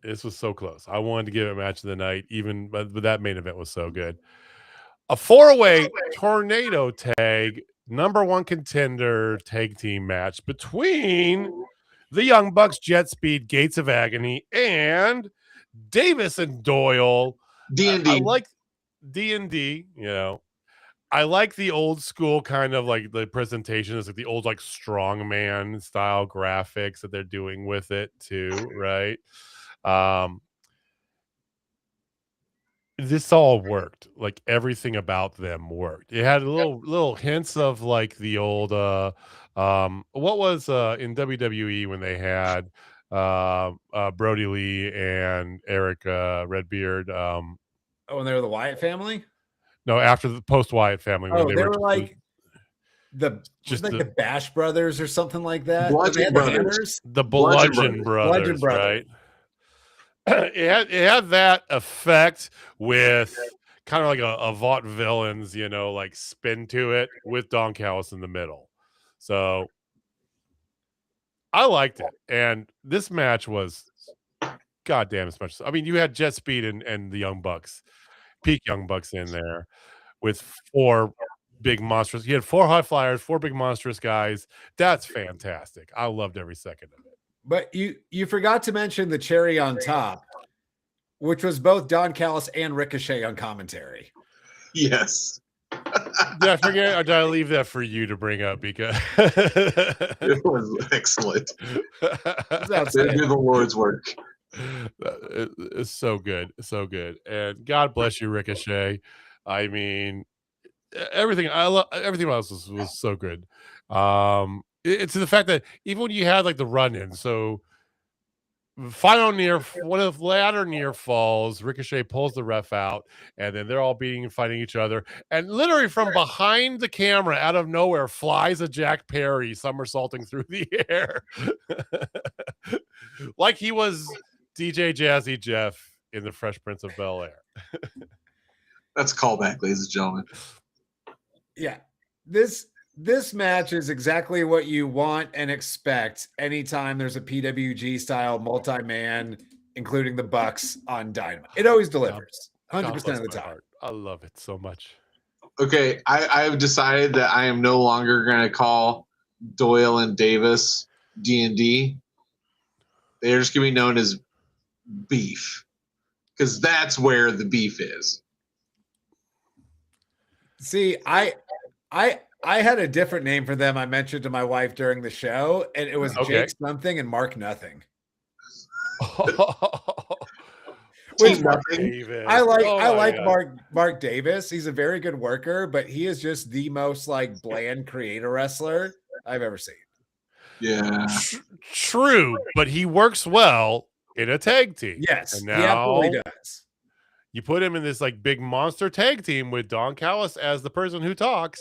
This was so close. I wanted to give it match of the night, but that main event was so good. A 4-way tornado tag, #1 contender tag team match between the Young Bucks, Jet Speed, Gates of Agony, and Davis and Doyle. D&D. I like D&D, I like the old school kind of like the presentation. It's like the old like strongman style graphics that they're doing with it too, right? This all worked. Like everything about them worked. It had little hints of like the old what was in WWE when they had Brody Lee and Eric Redbeard. When they were the Wyatt family? No, after the post Wyatt family. When they were like the Bash Brothers or something like that. Bludgeon Brothers. The Bludgeon Brothers, right? It had that effect with kind of like a Vaudevillains, like spin to it with Don Callis in the middle. So I liked it. And this match was goddamn as much. I mean, you had Jet Speed and the Young Bucks, peak Young Bucks in there with 4 big monstrous. You had 4 high flyers, 4 big monstrous guys. That's fantastic. I loved every second of it. But you forgot to mention the cherry on top, which was both Don Callis and Ricochet on commentary. Yes. Did I forget, or did I leave that for you to bring up? Because it was excellent. They do the Lord's work. It's so good, so good, and God bless you, Ricochet. I mean, everything else was so good. It's the fact that even when you had like the run-in, so one of the latter near falls, Ricochet pulls the ref out, and then they're all beating and fighting each other. And literally from behind the camera, out of nowhere, flies a Jack Perry somersaulting through the air. Like he was DJ Jazzy Jeff in the Fresh Prince of Bel-Air. That's a callback, ladies and gentlemen. Yeah. This match is exactly what you want and expect anytime there's a PWG style multi-man, including the Bucks on Dynamite. It always delivers 100% of the time. I love it so much. Okay, I've decided that I am no longer going to call Doyle and Davis D&D. They're just going to be known as Beef, because that's where the beef is. See, I had a different name for them. I mentioned to my wife during the show, and it was Jake something and Mark Nothing. Which I like Mark Davis. He's a very good worker, but he is just the most like bland creator wrestler I've ever seen. Yeah, true, but he works well in a tag team. Yes, and now he absolutely does. You put him in this like big monster tag team with Don Callis as the person who talks.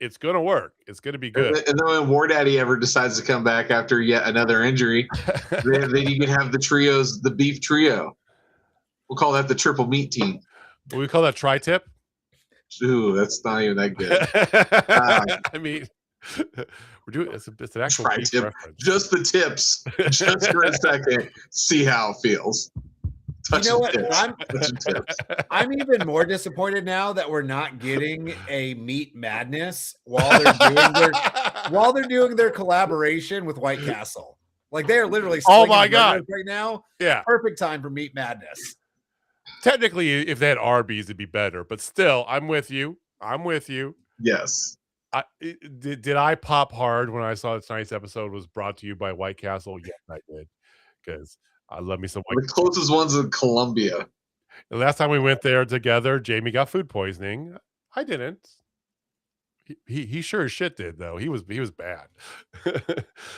It's going to work. It's going to be good. And then when War Daddy ever decides to come back after yet another injury, then you can have the beef trio. We'll call that the triple meat team. We call that tri-tip. Ooh, that's not even that good. I mean, we're doing it's an actual tri-tip. Just the tips. Just for a second. See how it feels. You know what? I'm even more disappointed now that we're not getting a Meat Madness while they're doing their collaboration with White Castle. Like they are literally oh my god right now. Yeah, perfect time for Meat Madness. technically, if they had Arby's, it'd be better. But still, I'm with you. Yes. Did I pop hard when I saw tonight's episode was brought to you by White Castle? Yes, I did. Because I love me some White The closest one's in Colombia. The last time we went there together, Jamie got food poisoning. I didn't. He sure as shit did though. He was bad.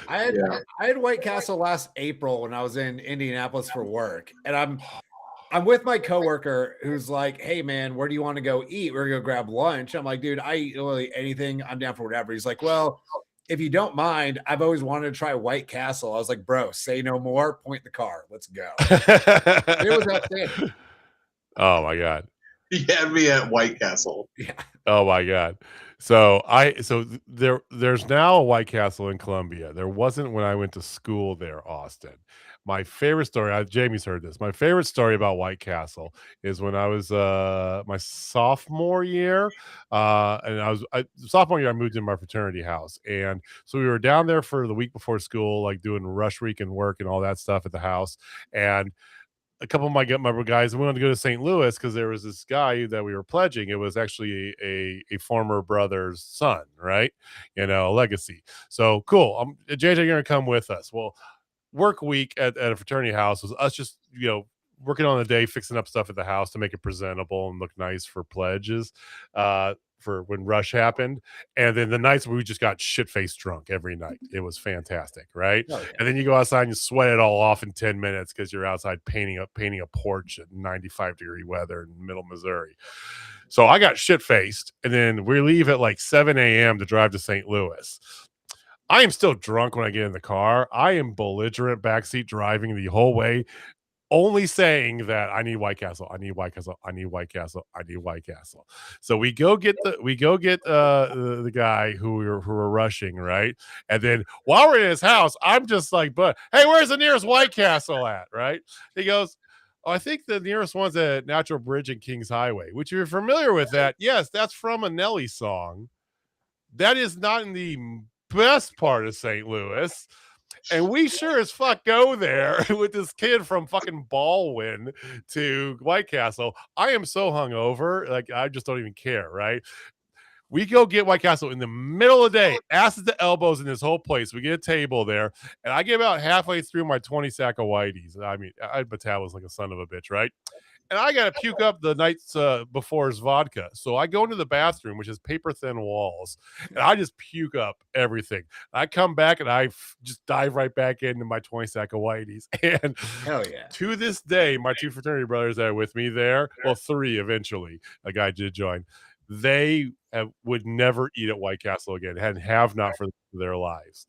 I had White Castle last April when I was in Indianapolis for work, and I'm with my coworker who's like, "Hey man, where do you want to go eat? We're gonna go grab lunch." I'm like, "Dude, I eat literally anything. I'm down for whatever." He's like, "Well, if you don't mind, I've always wanted to try White Castle." I was like, "Bro, say no more. Point the car. Let's go." It was outstanding. Oh my god. He had me at White Castle. Yeah. Oh my god. So there's now a White Castle in Columbia. There wasn't when I went to school there, Austin. My favorite story, Jamie's heard this. My favorite story about White Castle is when I was my sophomore year. And sophomore year, I moved into my fraternity house. And so we were down there for the week before school, like doing rush week and work and all that stuff at the house. And a couple of my guys, we wanted to go to St. Louis because there was this guy that we were pledging. It was actually a former brother's son, right? A legacy. So cool. JJ, you're gonna come with us. Well, work week at a fraternity house was us just working on the day, fixing up stuff at the house to make it presentable and look nice for pledges. For when Rush happened, and then the nights where we just got shit-faced drunk every night. It was fantastic, right? Oh, yeah. And then you go outside and you sweat it all off in 10 minutes because you're outside painting a porch at 95-degree weather in middle Missouri. So I got shit-faced, and then we leave at like 7 a.m. to drive to St. Louis. I am still drunk when I get in the car. I am belligerent backseat driving the whole way, only saying that I need White Castle. I need White Castle. I need White Castle. I need White Castle. So we go get the guy who were rushing, right? And then while we're in his house, I'm just like, but hey, where's the nearest White Castle at? Right? He goes, oh, I think the nearest one's at Natural Bridge and Kings Highway. Which, if you're familiar with that, yes, that's from a Nelly song. That is not in the best part of St. Louis. And we sure as fuck go there with this kid from fucking Baldwin to White Castle. I am so hungover, like I just don't even care, right? We go get White Castle in the middle of the day, asses to elbows in this whole place. We get a table there, and I get about halfway through my 20 sack of Whiteys. I mean, I metabolize like a son of a bitch, right? And I got to puke up the nights before's vodka. So I go into the bathroom, which is paper thin walls, and I just puke up everything. I come back and I just dive right back into my 20 sack of Whiteys. And hell yeah. To this day, my two fraternity brothers that are with me there, well, three eventually, a guy did join, they would never eat at White Castle again and have not for their lives.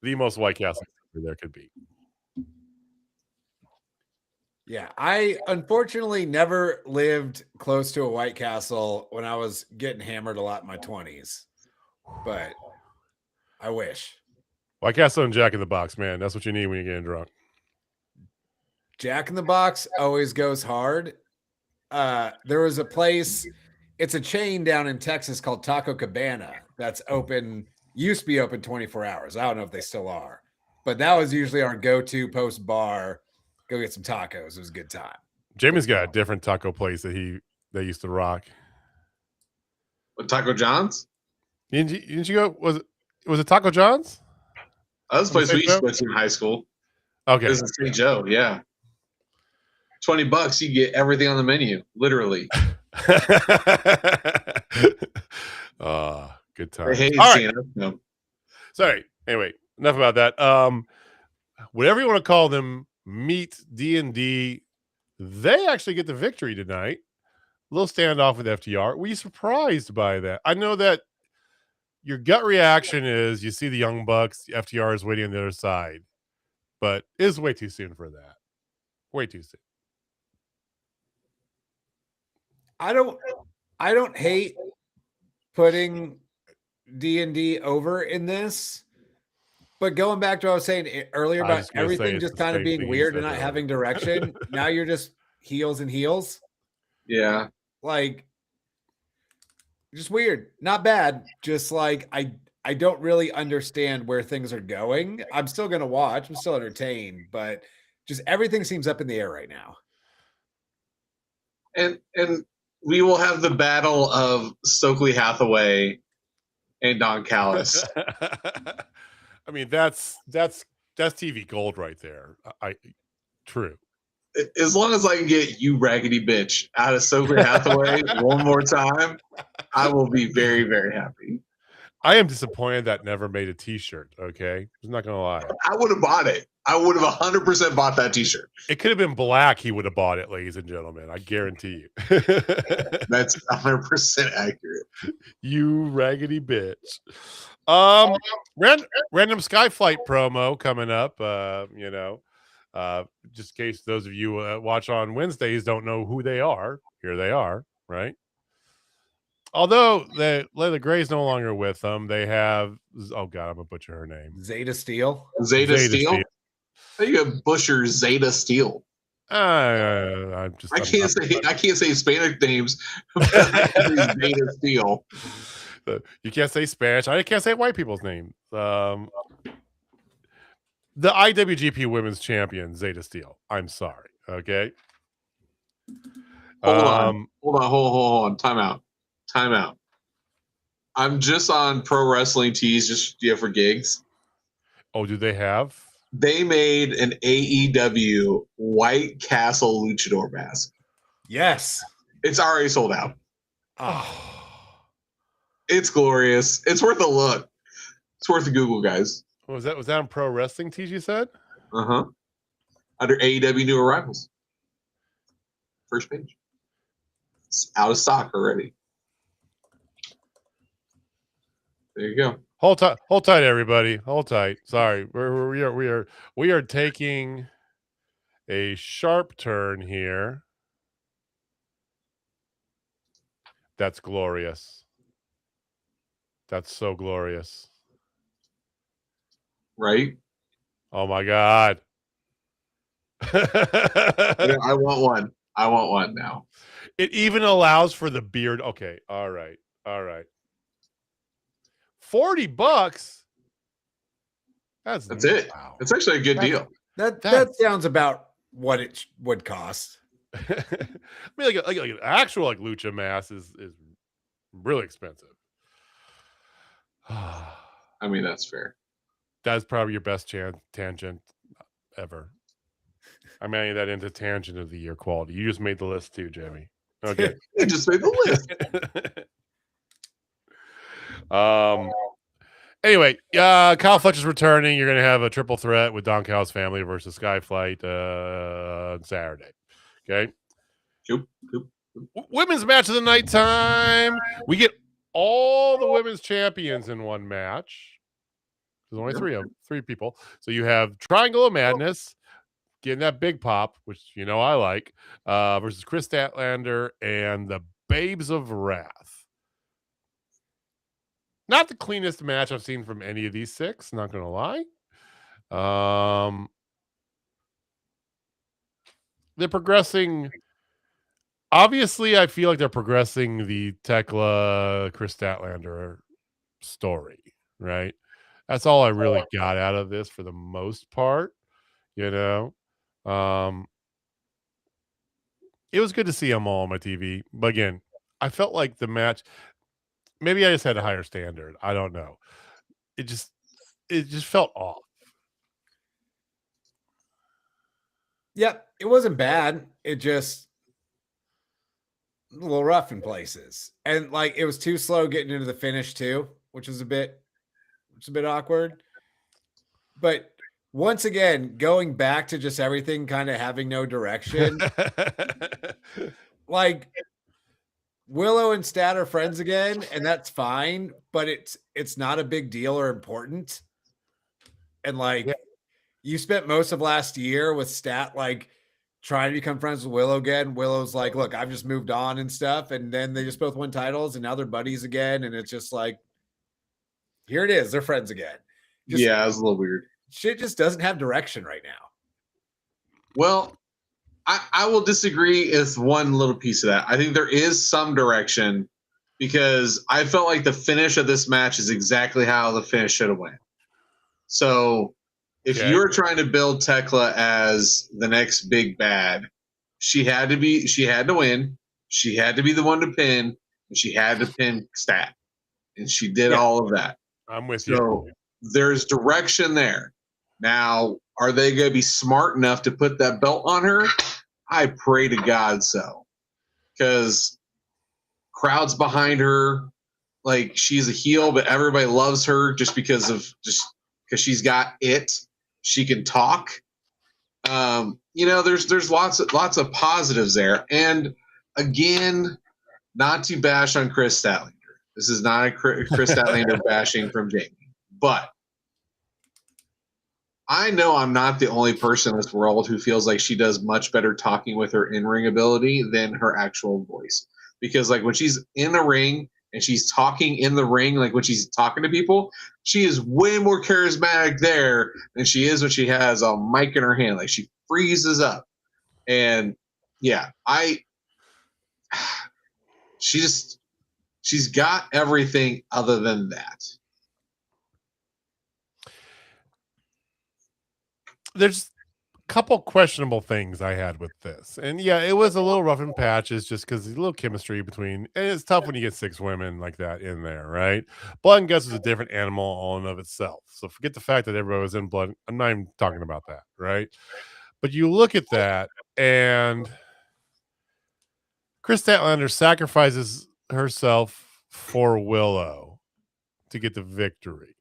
The most White Castle there could be. Yeah, I unfortunately never lived close to a White Castle when I was getting hammered a lot in my 20s, but I wish. White Castle and Jack in the Box, man. That's what you need when you're getting drunk. Jack in the Box always goes hard. There was a place, it's a chain down in Texas called Taco Cabana that's open, used to be open 24 hours. I don't know if they still are, but that was usually our go-to post-bar. Go get some tacos. It was a good time. Jamie's got a different taco place that they used to rock. What, Taco John's? Didn't you go? Was it Taco John's? That was a place we used to go to in high school. Okay. It was in St. Joe, yeah. $20, you get everything on the menu, literally. Good time. All right. No. Sorry. Anyway, enough about that. Whatever you want to call them, Meet D&D, they actually get the victory tonight. A little standoff with FTR. Were you surprised by that? I know that your gut reaction is you see the Young Bucks, FTR is waiting on the other side, but it's way too soon for that. Way too soon. I don't hate putting D&D over in this. But going back to what I was saying earlier about everything just kind of being weird and not having direction, now you're just heels and heels. Yeah. Like, just weird. Not bad. Just like, I don't really understand where things are going. I'm still going to watch. I'm still entertained, but just everything seems up in the air right now. And we will have the battle of Stokely Hathaway and Don Callis. I mean, that's TV gold right there. True. As long as I can get you raggedy bitch out of Stokely Hathaway one more time, I will be very, very happy. I am disappointed that never made a t-shirt. Okay. I'm not going to lie. I would have bought it. I would have 100% bought that t-shirt. It could have been black. He would have bought it, ladies and gentlemen. I guarantee you. That's 100% accurate. You raggedy bitch. Random Skyflight promo coming up. Just in case those of you watch on Wednesdays don't know who they are. Here they are, right? Although the Gray's no longer with them, they have. Oh God, I'm gonna butcher her name. Zeta Steel. Zeta Steel. How you gonna butcher Zeta Steel? I can't say Hispanic names. Zeta Steel. You can't say Spanish. I can't say white people's names. The IWGP Women's Champion Zeta Steel. I'm sorry. Okay. Hold on. Time out. I'm just on Pro Wrestling Tees just for gigs. Oh, do they have? They made an AEW White Castle luchador mask. Yes. It's already sold out. Oh. It's glorious. It's worth a look. It's worth a Google, guys. Was that on Pro Wrestling Tees, you said? Uh-huh. Under AEW New Arrivals. First page. It's out of stock already. There you go. Hold tight, everybody. Hold tight. Sorry, we are taking a sharp turn here. That's glorious. That's so glorious. Right? Oh my God. Yeah, I want one now. It even allows for the beard. Okay. All right. $40. That's it. Wow. It's actually a good deal. That sounds about what it would cost. I mean, like an actual lucha mask is really expensive. I mean, that's fair. That's probably your best tangent ever. I'm adding that into tangent of the year quality. You just made the list too, Jamie. Okay. You just made the list. Anyway, Kyle Fletcher's returning. You're going to have a triple threat with Don Callis' family versus Skyflight on Saturday. Okay. Cool. Women's match of the night time. We get all the women's champions in one match. There's only three people. So you have Triangle of Madness getting that big pop, which I like, versus Chris Statlander and the Babes of Wrath. Not the cleanest match I've seen from any of these six, not going to lie. They're progressing. Obviously, I feel like they're progressing the Tekla Chris Statlander story, right? That's all I really got out of this for the most part, It was good to see them all on my TV. But again, I felt like the match, maybe I just had a higher standard. I don't know. It just felt off. Yep, it wasn't bad. It just a little rough in places. And it was too slow getting into the finish too, which was a bit awkward. But once again, going back to just everything kind of having no direction. Willow and Stat are friends again, and that's fine, but it's not a big deal or important. And you spent most of last year with Stat trying to become friends with Willow again. Willow's like, look, I've just moved on and stuff. And then they just both won titles and now they're buddies again. And it's just here it is. They're friends again. Yeah, it's a little weird. Shit just doesn't have direction right now. Well, I will disagree with one little piece of that. I think there is some direction because I felt like the finish of this match is exactly how the finish should have went. So if you were trying to build Tekla as the next big bad, she had to win. She had to be the one to pin, and she had to pin Stat. And she did all of that. I'm with you. So there's direction there. Now, are they going to be smart enough to put that belt on her? I pray to God so. Because crowd's behind her. Like, she's a heel, but everybody loves her just because she's got it. She can talk. There's lots of positives there. And again, not to bash on Chris Statlander. This is not a Chris Statlander bashing from Jamie. But I know I'm not the only person in this world who feels like she does much better talking with her in-ring ability than her actual voice. Because, like, when she's in the ring and she's talking in the ring, like when she's talking to people, she is way more charismatic there than she is when she has a mic in her hand. Like, she freezes up. And, yeah, she's got everything other than that. There's a couple questionable things I had with this. And yeah, it was a little rough in patches just because there's a little chemistry between, and it's tough when you get 6 women like that in there, right? Blood and Guts is a different animal all in of itself. So forget the fact that everybody was in blood. I'm not even talking about that, right? But you look at that, and Chris Statlander sacrifices herself for Willow to get the victory.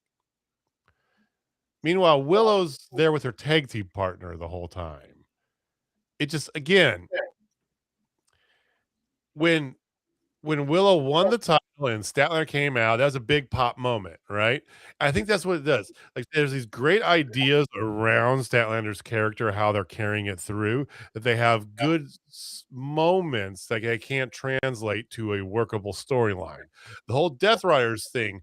Meanwhile, Willow's there with her tag team partner the whole time. It just, again, when Willow won the title and Statlander came out, that was a big pop moment, right? I think that's what it does. Like, there's these great ideas around Statlander's character, how they're carrying it through, that they have good moments that they can't translate to a workable storyline. The whole Death Riders thing,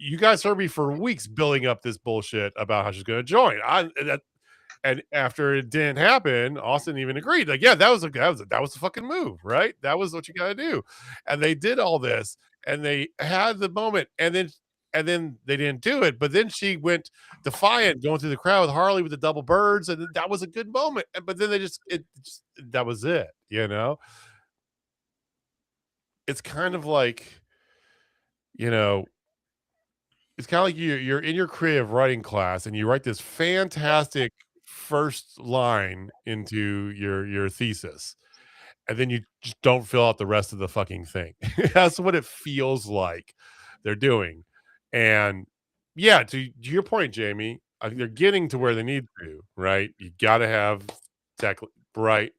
you guys heard me for weeks building up this bullshit about how she's going to join. And after it didn't happen, Austin even agreed. Like, yeah, that was a fucking move, right? That was what you got to do. And they did all this, and they had the moment, and then they didn't do it. But then she went defiant, going through the crowd with Harley with the double birds, and that was a good moment. But then that was it. It's kind of like, it's kind of like you're in your creative writing class and you write this fantastic first line into your thesis, and then you just don't fill out the rest of the fucking thing. That's what it feels like they're doing. And yeah, to your point, Jamie, I think they're getting to where they need to, right? You got to have tech, right?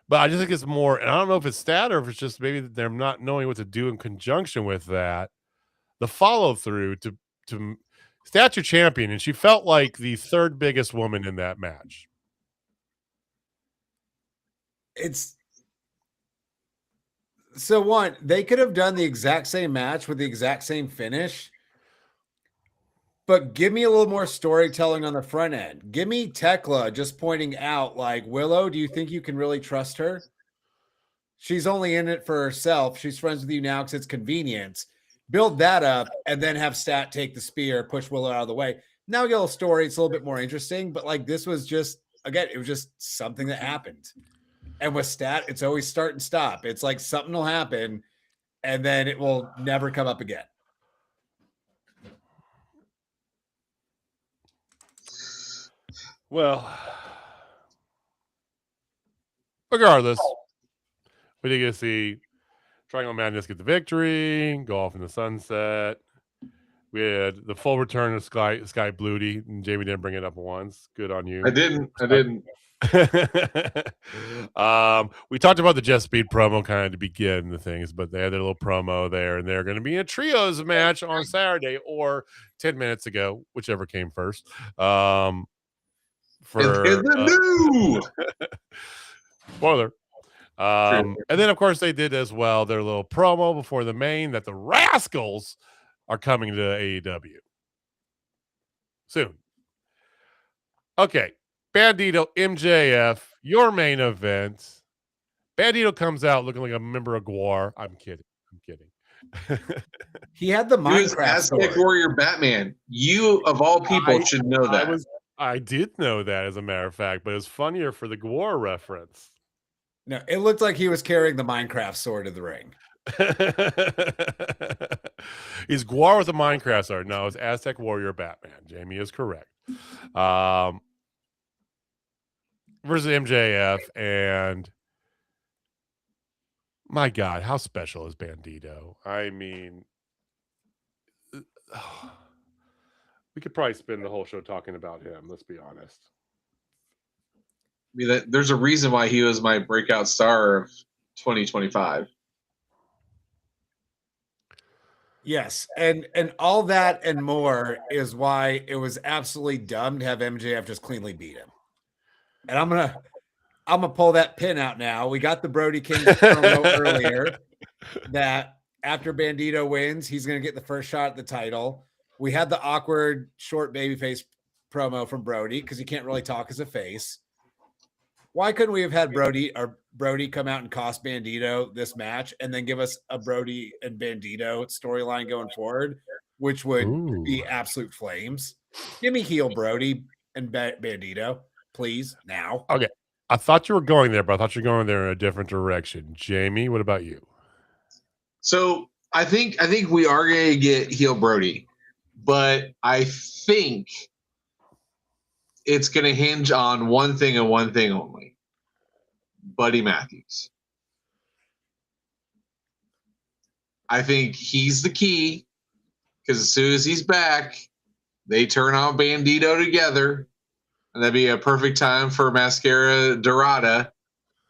But I just think it's more, and I don't know if it's stat or if it's just maybe they're not knowing what to do in conjunction with that. The follow through to Stat's your champion, and she felt like the third biggest woman in that match. It's so one, they could have done the exact same match with the exact same finish, but give me a little more storytelling on the front end. Give me Tekla just pointing out, like, Willow, do you think you can really trust her? She's only in it for herself. She's friends with you now because it's convenience. Build that up and then have Stat take the spear, push Willow out of the way. Now we get a little story. It's a little bit more interesting, but like, this was just, again, it was just something that happened. And with Stat, it's always start and stop. It's like something will happen and then it will never come up again. Well, regardless, we did get to see Triangle Madness get the victory, go off in the sunset. We had the full return of Sky Bluty, and Jamie didn't bring it up once. Good on you. I didn't. We talked about the Jeff Speed promo kind of to begin the things, but they had their little promo there, and they're going to be in a trios match on Saturday or 10 minutes ago, whichever came first. For new spoiler. And then, of course, they did as well their little promo before the main that the Rascals are coming to AEW soon. Okay, Bandido, MJF, your main event. Bandido comes out looking like a member of Guar. I'm kidding. He had the Minecraft Aztec Warrior Batman. You, of all people, should know that. I did know that, as a matter of fact, but it was funnier for the Gwar reference. No, it looked like he was carrying the Minecraft sword of the ring. He's Gwar with the Minecraft sword. No, it's Aztec Warrior Batman. Jamie is correct. Versus MJF, and my God, how special is Bandido? I mean, we could probably spend the whole show talking about him. Let's be honest. I mean, there's a reason why he was my breakout star of 2025. Yes, and all that and more is why it was absolutely dumb to have MJF just cleanly beat him. And I'm gonna pull that pin out now. We got the Brody King promo earlier that after Bandido wins, he's gonna get the first shot at the title. We had the awkward short babyface promo from Brody because he can't really talk as a face. Why couldn't we have had Brody come out and cost Bandido this match and then give us a Brody and Bandido storyline going forward, which would be absolute flames? Give me heel Brody and Bandido, please, now. Okay. I thought you were going there, but I thought you were going there in a different direction. Jamie, what about you? So I think we are going to get heel Brody, but I think it's going to hinge on one thing and one thing only. Buddy Matthews. I think he's the key because as soon as he's back, they turn on Bandido together, and that'd be a perfect time for Mascara Dorada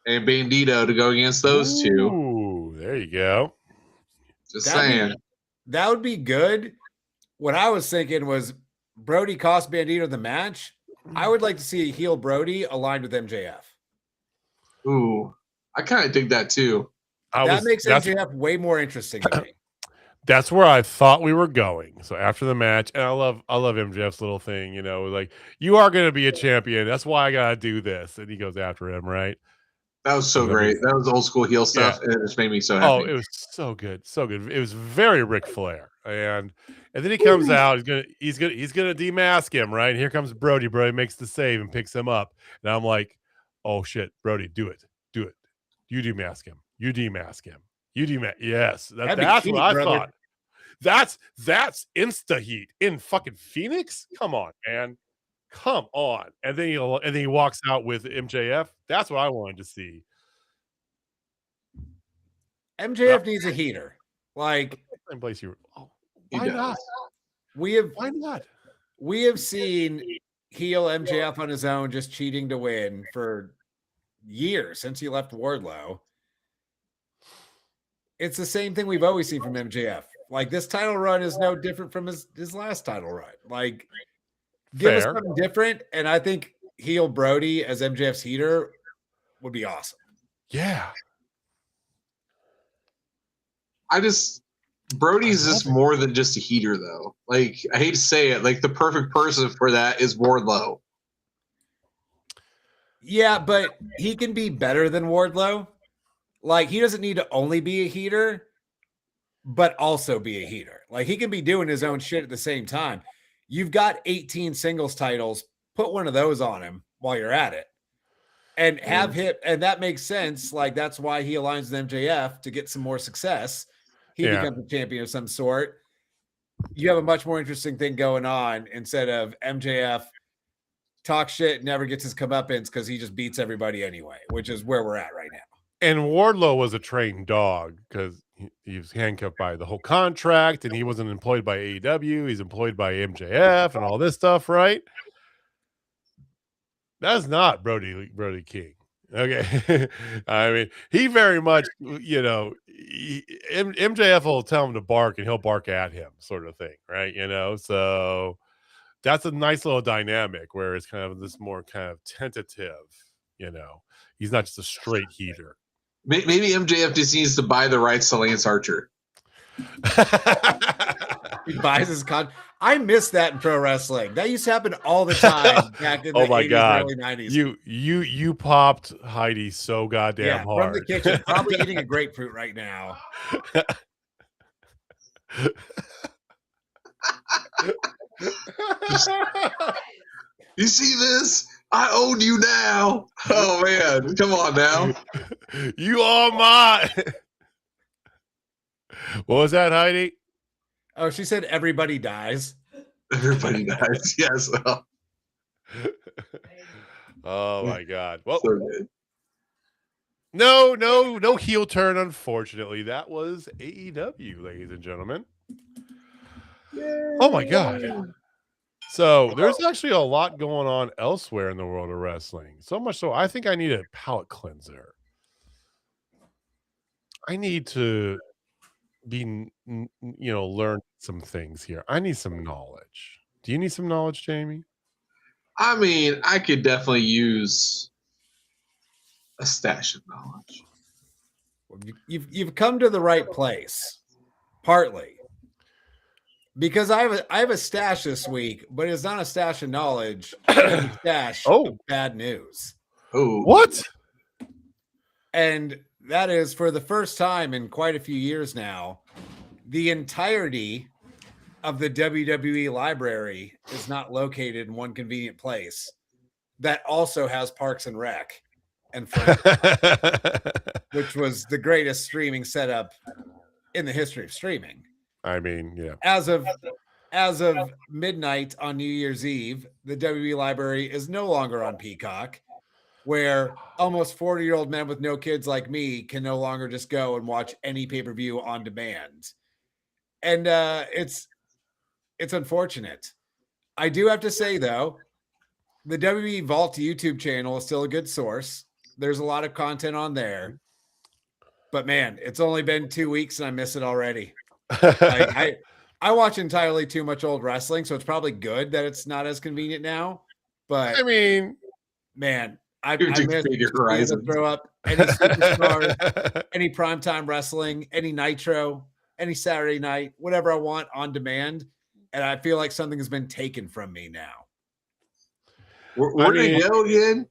and Bandido to go against those two. Ooh, there you go. Just saying. That would be good. What I was thinking was Brody cost Bandido the match. I would like to see a heel Brody aligned with MJF. Ooh, I kind of dig that too. That makes MJF way more interesting to me. That's where I thought we were going. So after the match, and I love MJF's little thing, you know, like, you are going to be a champion. That's why I got to do this. And he goes after him, right? That was so great. That was old school heel stuff. Yeah. And it just made me so happy. Oh, it was so good. So good. It was very Ric Flair. And then he comes out, he's gonna demask him, right? And here comes Brody. Brody makes the save and picks him up. And I'm like, oh shit, Brody, do it. You demask him. Yes, that's what I thought. That's insta heat in fucking Phoenix. Come on, man. Come on. And then he walks out with MJF. That's what I wanted to see. MJF needs a heater. Like, same place you were. Oh, why not? Why not? We have seen heel MJF on his own just cheating to win for years since he left Wardlow. It's the same thing we've always seen from MJF. Like, this title run is no different from his last title run. Like, give us something different, and I think heel Brody as MJF's heater would be awesome. Yeah. Brody's just more than just a heater, though. Like, I hate to say it, like, the perfect person for that is Wardlow. Yeah, but he can be better than Wardlow. Like, he doesn't need to only be a heater, but also be a heater. Like, he can be doing his own shit at the same time. You've got 18 singles titles. Put one of those on him while you're at it. And have him, and that makes sense. Like, that's why he aligns with MJF to get some more success. He becomes a champion of some sort. You have a much more interesting thing going on instead of MJF talk shit, never gets his comeuppance because he just beats everybody anyway, which is where we're at right now. And Wardlow was a trained dog because he was handcuffed by the whole contract, and he wasn't employed by AEW. He's employed by MJF and all this stuff, right? That's not Brody King. Okay. I mean, he very much, you know, MJF will tell him to bark and he'll bark at him, sort of thing, right? You know, so that's a nice little dynamic where it's kind of this more kind of tentative, you know. He's not just a straight heater. Maybe MJF just needs to buy the rights to Lance Archer. He buys his I miss that in pro wrestling. That used to happen all the time back in the 80s, early 90s. You popped Heidi so goddamn hard. From the kitchen, probably eating a grapefruit right now. You see this? I own you now. Oh man, come on now. You are mine. What was that, Heidi? Oh, she said everybody dies. Everybody dies. Yes. Oh my God. Well, So good. no heel turn, unfortunately. That was AEW, ladies and gentlemen. Yay. Oh my God. So there's actually a lot going on elsewhere in the world of wrestling. So much so, I think I need a palate cleanser. I need to learn some things here. I need some knowledge. Do you need some knowledge, Jamie? I mean, I could definitely use a stash of knowledge. You've come to the right place, partly because I have a stash this week, but it's not a stash of knowledge. It's a stash of bad news. Oh, what? And that is, for the first time in quite a few years now, the entirety of the WWE library is not located in one convenient place that also has Parks and Rec and Friends, which was the greatest streaming setup in the history of streaming. I mean, yeah. As of midnight on New Year's Eve, the WWE library is no longer on Peacock, where almost 40-year-old men with no kids like me can no longer just go and watch any pay-per-view on demand. And it's unfortunate. I do have to say, though, the WWE Vault YouTube channel is still a good source. There's a lot of content on there. But, man, it's only been 2 weeks and I miss it already. I watch entirely too much old wrestling, so it's probably good that it's not as convenient now. But, I mean, man, I miss to throw up any superstars, any primetime wrestling, any Nitro, any Saturday night, whatever I want on demand. And I feel like something has been taken from me now. Where did it go again?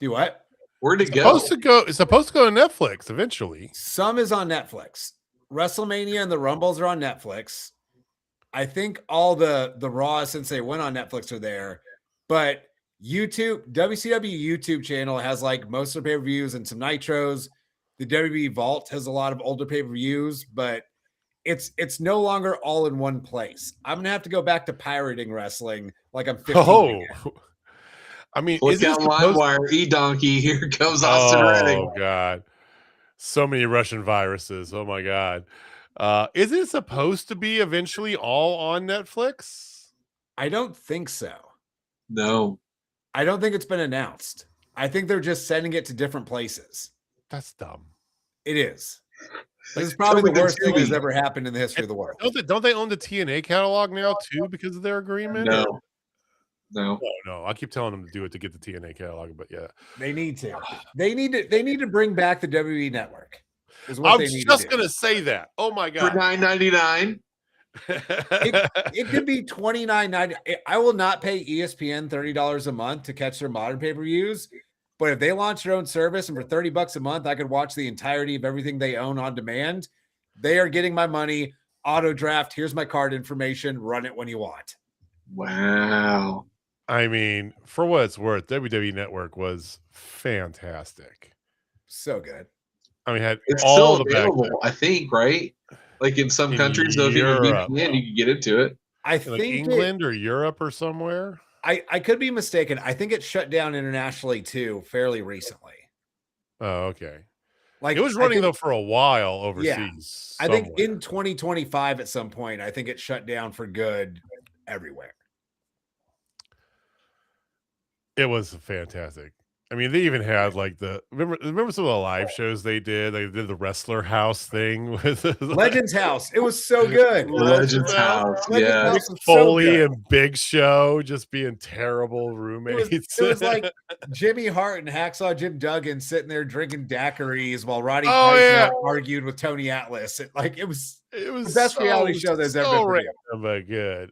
Do what? Where'd it go? It's supposed to go to Netflix eventually. Some is on Netflix. WrestleMania and the Rumbles are on Netflix. I think all the Raws, since they went on Netflix, are there. But WCW YouTube channel has like most of the pay-per-views and some Nitros. The WWE Vault has a lot of older pay-per-views, but it's no longer all in one place. I'm gonna have to go back to pirating wrestling like I'm 15. Oh, I mean, look out, LimeWire, E-Donkey. Here comes Austin Reddick. Oh God, so many Russian viruses. Oh my God, is it supposed to be eventually all on Netflix? I don't think so. No, I don't think it's been announced. I think they're just sending it to different places. That's dumb. It is. This is probably the worst thing that's ever happened in the history of the world. Don't they own the TNA catalog now too because of their agreement? No. I keep telling them to do it to get the TNA catalog, but yeah, they need to. They need to bring back the WWE Network. I was just gonna say that. Oh my God, for $9.99. It could be $29.90. I will not pay ESPN $30 a month to catch their modern pay-per-views. But if they launch their own service and for $30 a month, I could watch the entirety of everything they own on demand. They are getting my money. Auto draft. Here's my card information. Run it when you want. Wow. I mean, for what it's worth, WWE Network was fantastic. So good. I mean, it's all still available, I think, right? Like in some countries, though, if you have a VPN, you can get into it. I think like England or Europe or somewhere. I could be mistaken. I think it shut down internationally too, fairly recently. Oh, okay. Like it was running though for a while overseas. Yeah, I think in 2025 at some point, I think it shut down for good everywhere. It was fantastic. I mean, they even had like remember some of the live shows they did? They did the Wrestler House thing with Legends House. It was so good. Legends House. Yeah. Foley and Big Show just being terrible roommates. It was like Jimmy Hart and Hacksaw Jim Duggan sitting there drinking daiquiris while Roddy argued with Tony Atlas. It was the best reality show there's ever been. But good.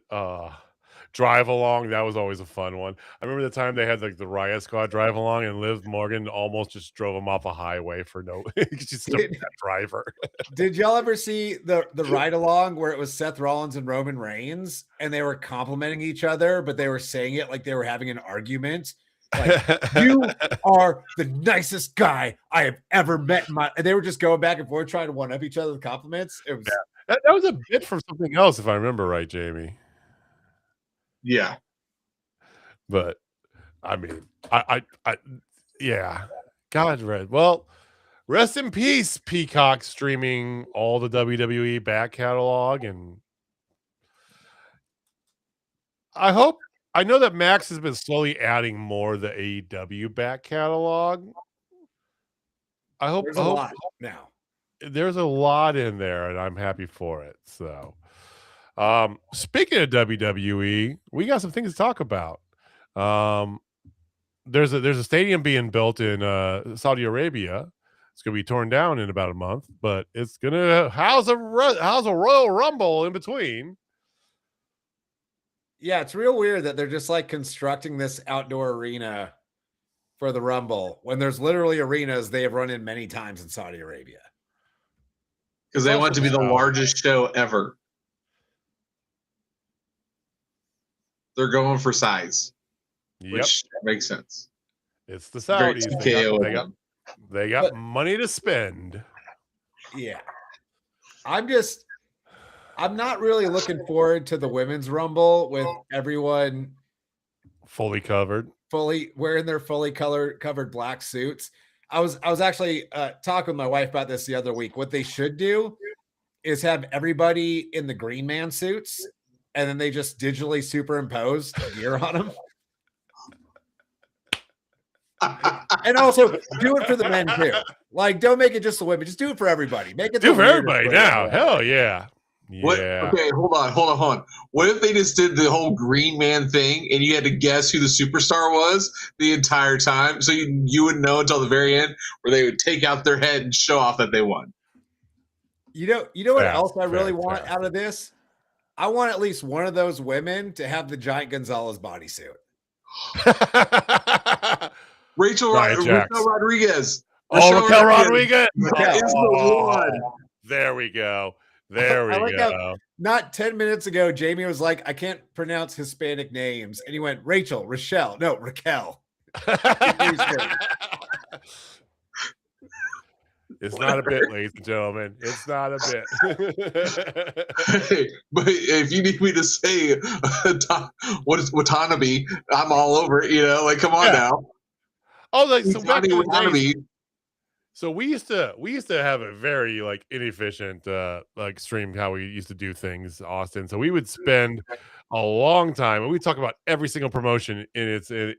drive along. That was always a fun one. I remember the time they had like the Riot Squad drive along, and Liv Morgan almost just drove them off a highway for no. She's still that driver. Did y'all ever see the ride along where it was Seth Rollins and Roman Reigns, and they were complimenting each other, but they were saying it like they were having an argument? Like, you are the nicest guy I have ever met in my. And they were just going back and forth trying to one up each other with compliments. It was that was a bit from something else, if I remember right, Jamie. Yeah, but I mean, I yeah, God, Red. Well, rest in peace, Peacock streaming all the WWE back catalog, and I know that Max has been slowly adding more of the AEW back catalog. I hope there's a lot now. There's a lot in there, and I'm happy for it. So, speaking of WWE, we got some things to talk about. There's a stadium being built in Saudi Arabia. It's going to be torn down in about a month, but it's going to house a Royal Rumble in between. Yeah, it's real weird that they're just like constructing this outdoor arena for the Rumble when there's literally arenas they have run in many times in Saudi Arabia. Because they want it to be the largest show ever. They're going for size, which makes sense. It's the Saudis. They got money to spend. Yeah. I'm not really looking forward to the women's Rumble with everyone fully wearing their fully covered black suits. I was actually talking with my wife about this the other week. What they should do is have everybody in the Green Man suits, and then they just digitally superimpose gear on them. And also do it for the men too. Like, don't make it just the women. Just do it for everybody. Make it do it for everybody now. Hell yeah. What? Okay, hold on. What if they just did the whole Green Man thing and you had to guess who the superstar was the entire time, so you wouldn't know until the very end, where they would take out their head and show off that they won? You know what else I really want out of this? I want at least one of those women to have the Giant Gonzalez bodysuit. Raquel Rodriguez. Raquel Rodriguez. That is the one. There we go. Go. Not 10 minutes ago, Jamie was like, I can't pronounce Hispanic names. And he went, Raquel. It's not a bit, ladies and gentlemen. It's not a bit. Hey, but if you need me to say what is Watanabe, I'm all over it. Like, come on now. Oh, like so back in the days, so we used to have a very like inefficient like stream how we used to do things, Austin. So we would spend a long time and we talk about every single promotion in its in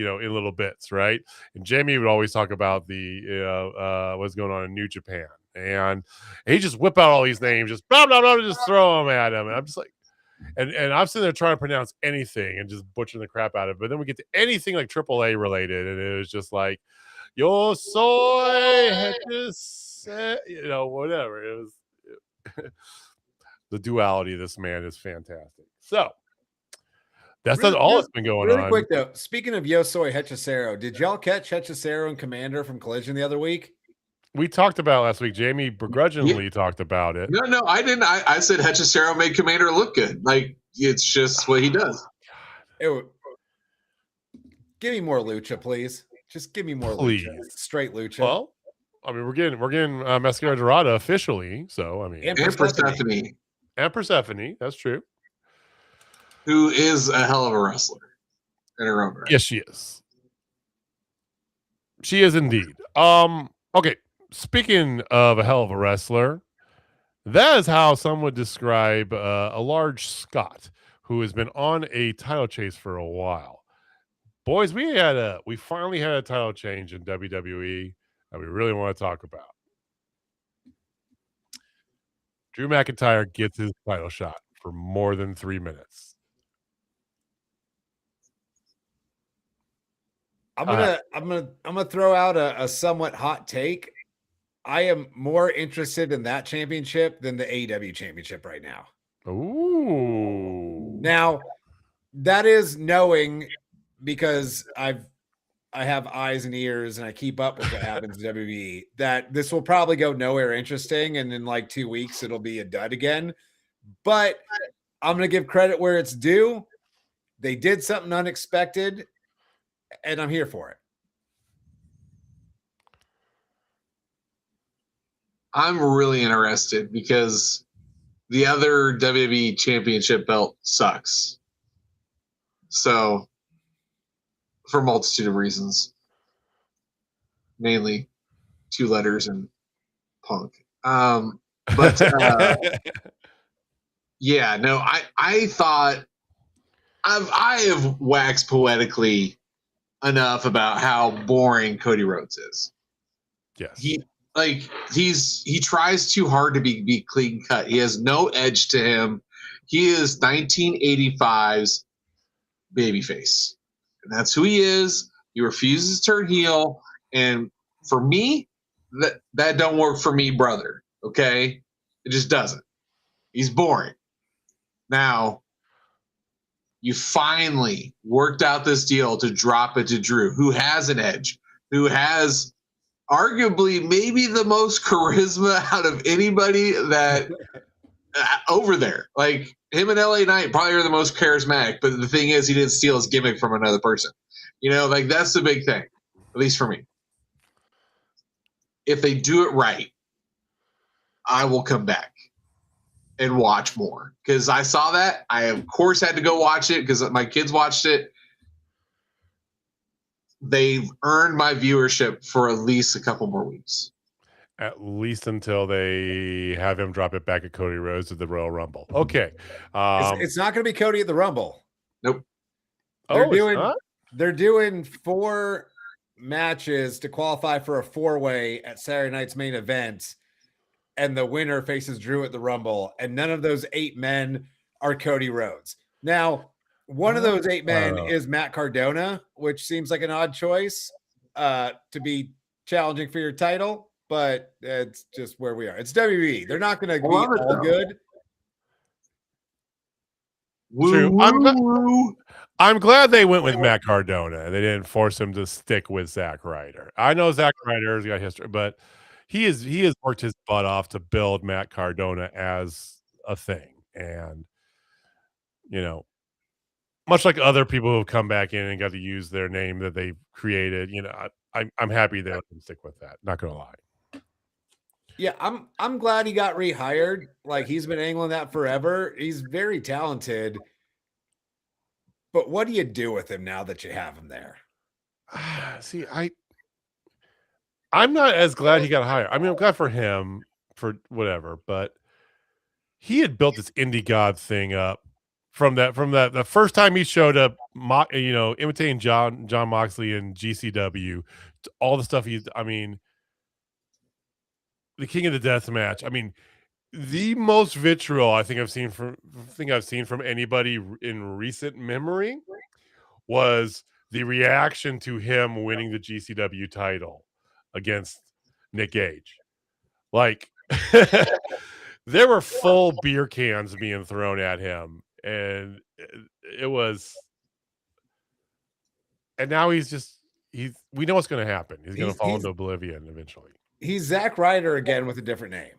little bits, right? And Jamie would always talk about the what's going on in New Japan, and he just whip out all these names, just blah blah blah, just throw them at him, and I'm just like, and I'm sitting there trying to pronounce anything and just butchering the crap out of it. But then we get to anything like AAA related, and it was just like, yo soy, whatever. It was the duality of this man is fantastic. So that's not all that's been going on. Really quick though, speaking of Yo Soy Hechicero, did y'all catch Hechicero and Commander from Collision the other week? We talked about last week. Jamie begrudgingly talked about it. No, I didn't. I said Hechicero made Commander look good. Like, it's just what he does. Give me more lucha, please. Just give me more lucha. Straight lucha. Well, I mean, we're getting Mascara Dorada officially. So I mean, and Persephone. And Persephone. That's true. Who is a hell of a wrestler in her own right. Yes, she is. She is indeed. Okay. Speaking of a hell of a wrestler, that is how some would describe a large Scot who has been on a title chase for a while. Boys, we finally had a title change in WWE that we really want to talk about. Drew McIntyre gets his title shot for more than 3 minutes. I'm gonna throw out a somewhat hot take. I am more interested in that championship than the AEW championship right now. Ooh. Now, That is knowing, because I have eyes and ears and I keep up with what happens in WWE, that this will probably go nowhere interesting. And in like 2 weeks, it'll be a dud again. But I'm going to give credit where it's due. They did something unexpected, and I'm here for it. I'm really interested because the other WWE Championship belt sucks. So, for a multitude of reasons, mainly 2 letters and Punk. But yeah, no, I thought I have waxed poetically enough about how boring Cody Rhodes is. Yes. He tries too hard to be clean cut. He has no edge to him. He is 1985's babyface. And that's who he is. He refuses to turn heel. And for me, that don't work for me, brother. Okay? It just doesn't. He's boring. Now, you finally worked out this deal to drop it to Drew, who has an edge, who has arguably maybe the most charisma out of anybody that over there. Like, him and LA Knight probably are the most charismatic, but the thing is, he didn't steal his gimmick from another person. You know, like, that's the big thing, at least for me. If they do it right, I will come back and watch more, because I saw that. I, of course, had to go watch it because my kids watched it. They've earned my viewership for at least a couple more weeks. At least until they have him drop it back at Cody Rhodes at the Royal Rumble. Okay. It's not going to be Cody at the Rumble. Nope. They're doing 4 matches to qualify for a 4-way at Saturday night's main event, and the winner faces Drew at the Rumble, and none of those 8 men are Cody Rhodes. Now, one of those 8 men is Matt Cardona, which seems like an odd choice to be challenging for your title, but it's just where we are. It's WWE. They're not going to be all good. True. I'm glad they went with Matt Cardona. They didn't force him to stick with Zack Ryder. I know Zack Ryder's got history, but he has worked his butt off to build Matt Cardona as a thing. And, you know, much like other people who have come back in and got to use their name that they created, you know, I'm happy they let him stick with that. Not gonna lie. Yeah, I'm glad he got rehired. Like, he's been angling that forever. He's very talented. But what do you do with him now that you have him there? See, I'm not as glad he got hired. I mean, I'm glad for him for whatever, but he had built this indie god thing up from the first time he showed up, you know, imitating John Moxley and GCW, to all the stuff I mean, the King of the Death match. I mean, the most vitriol I think I've seen from anybody in recent memory was the reaction to him winning the GCW title against Nick Gage. Like, there were full beer cans being thrown at him, and it was. And now we know what's going to happen. He's going to fall into oblivion eventually. He's Zack Ryder again with a different name.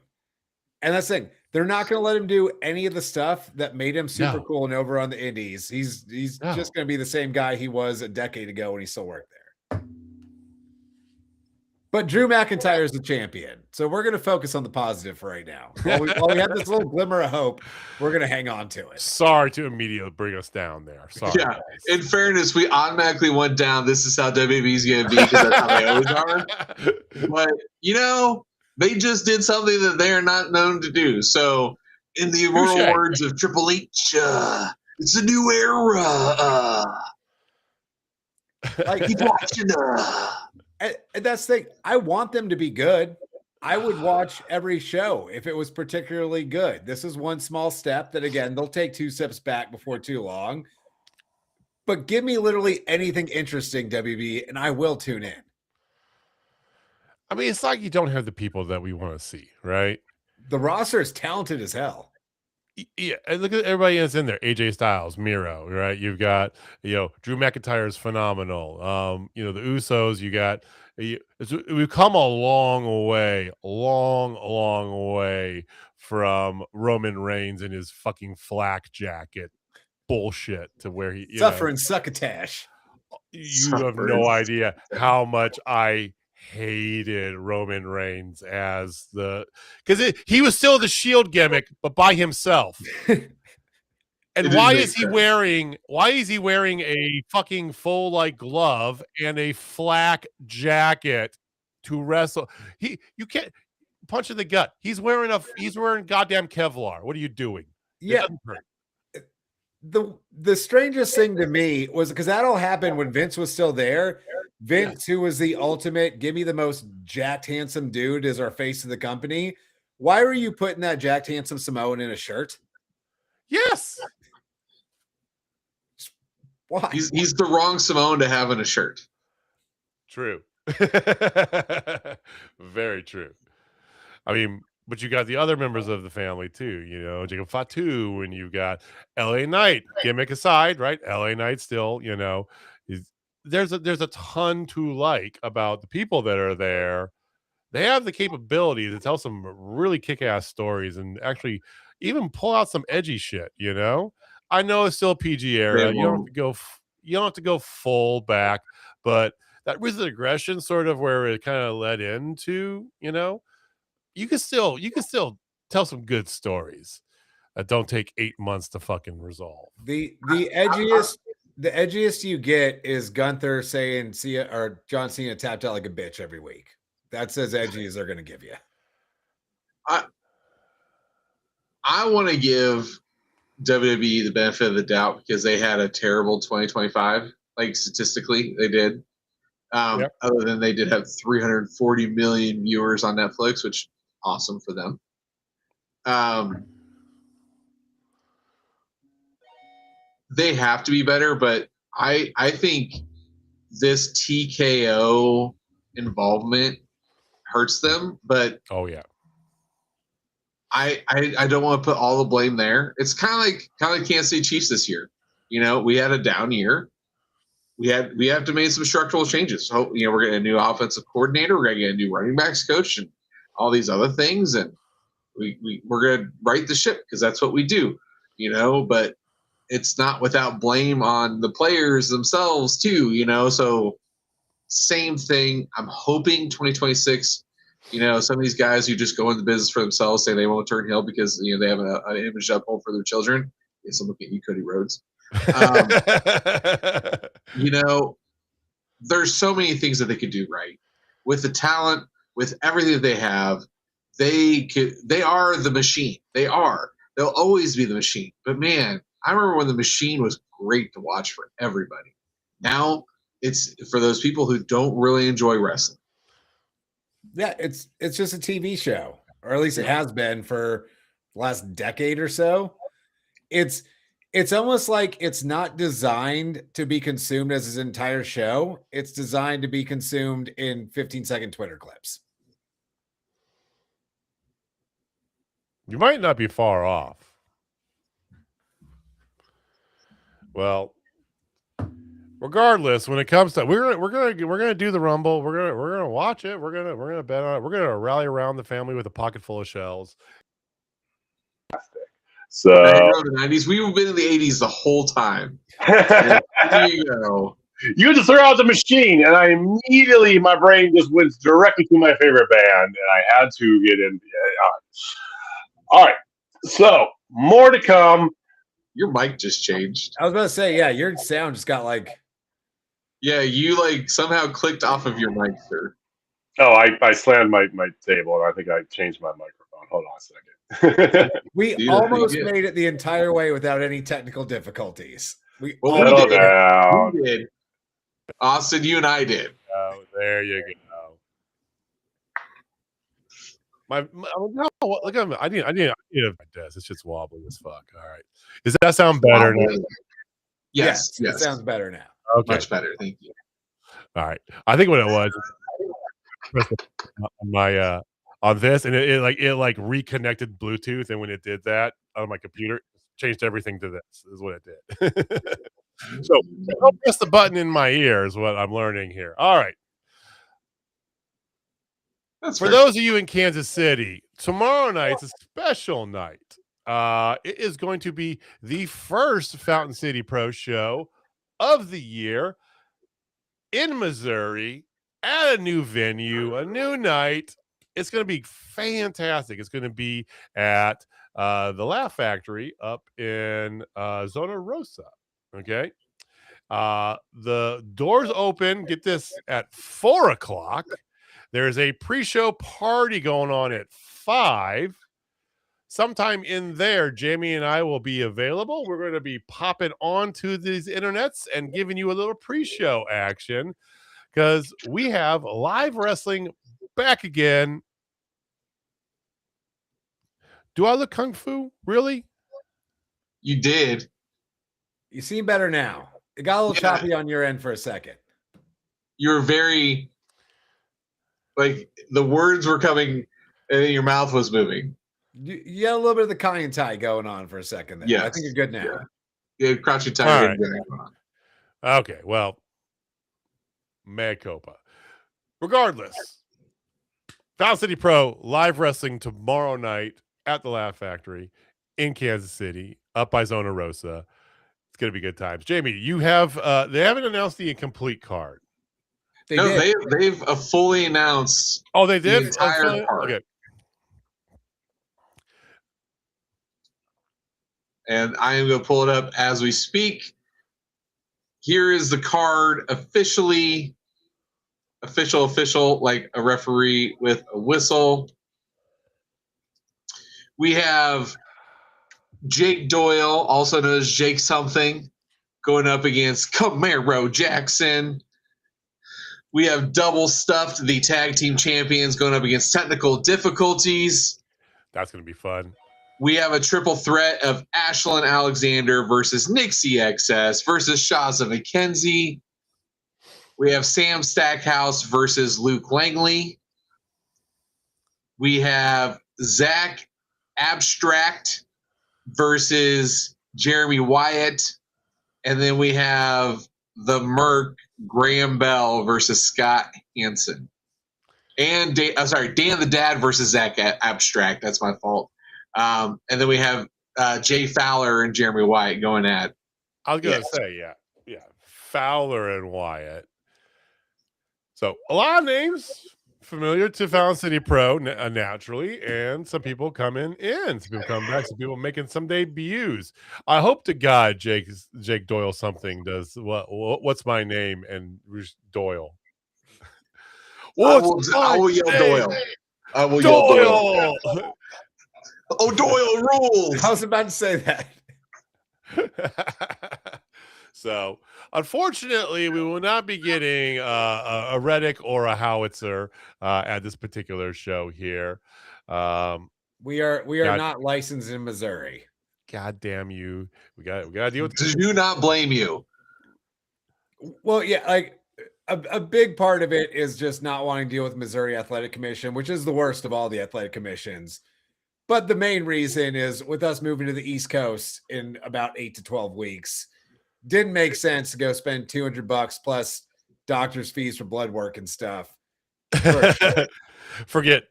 And that's the thing. They're not going to let him do any of the stuff that made him super cool and over on the indies. He's just going to be the same guy he was a decade ago when he still worked there. But Drew McIntyre is the champion. So we're going to focus on the positive for right now. While we have this little glimmer of hope, we're going to hang on to it. Sorry to immediately bring us down there. Sorry. Yeah. Guys. In fairness, we automatically went down. This is how WWE's going to be because that's how they always are. But, you know, they just did something that they are not known to do. So, in the immortal words of Triple H, it's a new era. Keep watching. And that's the thing. I want them to be good. I would watch every show if it was particularly good. This is one small step that, again, they'll take 2 steps back before too long. But give me literally anything interesting, WB, and I will tune in. I mean, it's like you don't have the people that we want to see, right? The roster is talented as hell. Yeah, and look at everybody that's in there. AJ Styles, Miro, right? You've got Drew McIntyre is phenomenal. The Usos. You got we've come a long way, long way from Roman Reigns and his fucking flak jacket bullshit to where he suffering succotash. You have no idea how much I hated Roman Reigns as because he was still the Shield gimmick, but by himself. And why is he wearing a fucking full like glove and a flak jacket to wrestle? You can't punch in the gut. He's wearing goddamn Kevlar. What are you doing? Yeah. The strangest thing to me was because that all happened when Vince was still there. Vince, who was the ultimate, give me the most jacked, handsome dude as our face of the company. Why were you putting that jacked, handsome Samoan in a shirt? Yes. Why? He's the wrong Samoan to have in a shirt. True. Very true. I mean, but you got the other members of the family too, Jacob Fatu, and you've got LA Knight, gimmick aside, right? LA Knight still, there's a ton to like about the people that are there. They have the capability to tell some really kick-ass stories and actually even pull out some edgy shit, I know it's still PG era. You don't have to go full back, but that Wizard aggression sort of where it kind of led into, you can still tell some good stories that don't take 8 months to fucking resolve. The edgiest you get is Gunther saying John Cena tapped out like a bitch every week. That's as edgy as they're going to give you. I want to give WWE the benefit of the doubt because they had a terrible 2025. Like statistically, they did. Other than they did have 340 million viewers on Netflix, which awesome for them. They have to be better, but I think this TKO involvement hurts them. But I don't want to put all the blame there. It's kind of like Kansas City Chiefs this year. We had a down year. We have to make some structural changes. So we're getting a new offensive coordinator. We're gonna get a new running backs coach and all these other things, and we're gonna right the ship because that's what we do. But it's not without blame on the players themselves too. So same thing. I'm hoping 2026. Some of these guys who just go into business for themselves say they won't turn heel because they have an image to uphold for their children. Yes, I'm looking at you, Cody Rhodes. There's so many things that they could do right with the talent, with everything that they have. They are the machine. They'll always be the machine. But man, I remember when the machine was great to watch for everybody. Now it's for those people who don't really enjoy wrestling. Yeah, it's just a TV show, or at least it has been for the last decade or so. It's almost like it's not designed to be consumed as an entire show. It's designed to be consumed in 15-second Twitter clips. You might not be far off. Well, regardless, when it comes to we're gonna do the Rumble. We're gonna watch it. We're gonna bet on it. We're gonna rally around the family with a pocket full of shells. So the 90s. We've been in the 80s the whole time. There you go. You just throw out the machine, and my brain just went directly to my favorite band, and I had to get in. All right, so more to come. Your mic just changed. I was about to say, your sound just got like. Yeah, you somehow clicked off of your mic, sir. Oh, I slammed my table, and I think I changed my microphone. Hold on a second. We almost made it the entire way without any technical difficulties. We did. Austin, you and I did. Oh, there you go. Look at me. I need a desk. It's just wobbly as fuck. All right. Does that sound better now? Yes. It sounds better now. Okay. Much better. Thank you. All right. I think what it was on this, and it reconnected Bluetooth, and when it did that, on my computer. Changed everything to this is what it did. So don't press the button in my ear is what I'm learning here. All right. That's For fair. those of you in Kansas City, tomorrow night's a special night. It is going to be the first Fountain City Pro show of the year in Missouri at a new venue, a new night. It's going to be fantastic. It's going to be at the Laugh Factory up in Zona Rosa. Okay. The doors open, get this, at 4:00. There's a pre-show party going on at 5. Sometime in there, Jamie and I will be available. We're going to be popping onto these internets and giving you a little pre-show action because we have live wrestling back again. Do I look kung fu? Really? You did. You seem better now. It got a little choppy on your end for a second. You're very, like, the words were coming and your mouth was moving. You had a little bit of the Kanyan Tai going on for a second there. Yes. I think you're good now. Yeah, crouching tiger. Right. Okay, well, mea culpa. Regardless, Fountain City Pro live wrestling tomorrow night at the Laugh Factory in Kansas City, up by Zona Rosa. It's going to be good times. Jamie, you have they haven't announced the incomplete card. They've fully announced. Oh, they did? The entire card. Okay. And I am going to pull it up as we speak. Here is the card official, like a referee with a whistle. We have Jake Doyle, also known as Jake something, going up against Camaro Jackson. We have Double Stuffed, the tag team champions, going up against Technical Difficulties. That's going to be fun. We have a triple threat of Ashlyn Alexander versus Nixie XS versus Shaza McKenzie. We have Sam Stackhouse versus Luke Langley. We have Zach Abstract versus Jeremy Wyatt. And then we have the Merc Graham Bell versus Scott Hansen. And Dan the Dad versus Zach Abstract. That's my fault. And then we have Jay Fowler and Jeremy Wyatt going at. I was going to say, yeah, Fowler and Wyatt. So a lot of names familiar to Fountain City Pro naturally, and some people coming in, some people coming back, some people making some debuts. I hope to God Jake Doyle something does. What's my name and Doyle? I will yell Doyle. I will yell Doyle. Oh, Doyle rules. I was about to say that. So, unfortunately, we will not be getting a Reddick or a Howitzer at this particular show here. We are not licensed in Missouri. God damn you! We got to deal with. Do not blame you. Well, yeah, like a big part of it is just not wanting to deal with Missouri Athletic Commission, which is the worst of all the athletic commissions. But the main reason is with us moving to the East Coast in about 8 to 12 weeks, didn't make sense to go spend $200 plus doctor's fees for blood work and stuff. Forget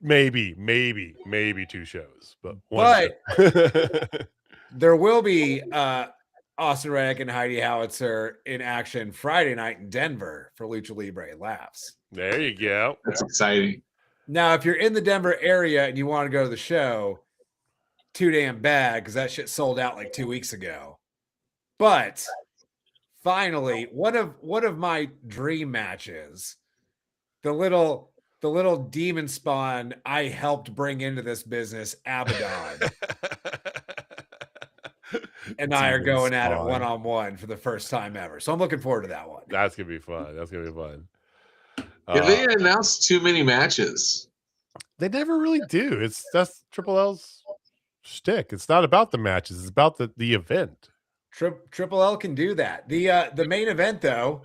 maybe 2 shows, but there will be Austin Reddick and Heidi Howitzer in action Friday night in Denver for Lucha Libre and Laughs. There you go. That's exciting. Now, if you're in the Denver area and you want to go to the show, too damn bad because that shit sold out like 2 weeks ago. But finally, one of my dream matches, the little demon spawn I helped bring into this business, Abaddon, and I are going at it one-on-one for the first time ever. So I'm looking forward to that one. That's gonna be fun. They announced too many matches. They never really do. That's Triple L's shtick. It's not about the matches. It's about the event. Triple L can do that. The main event though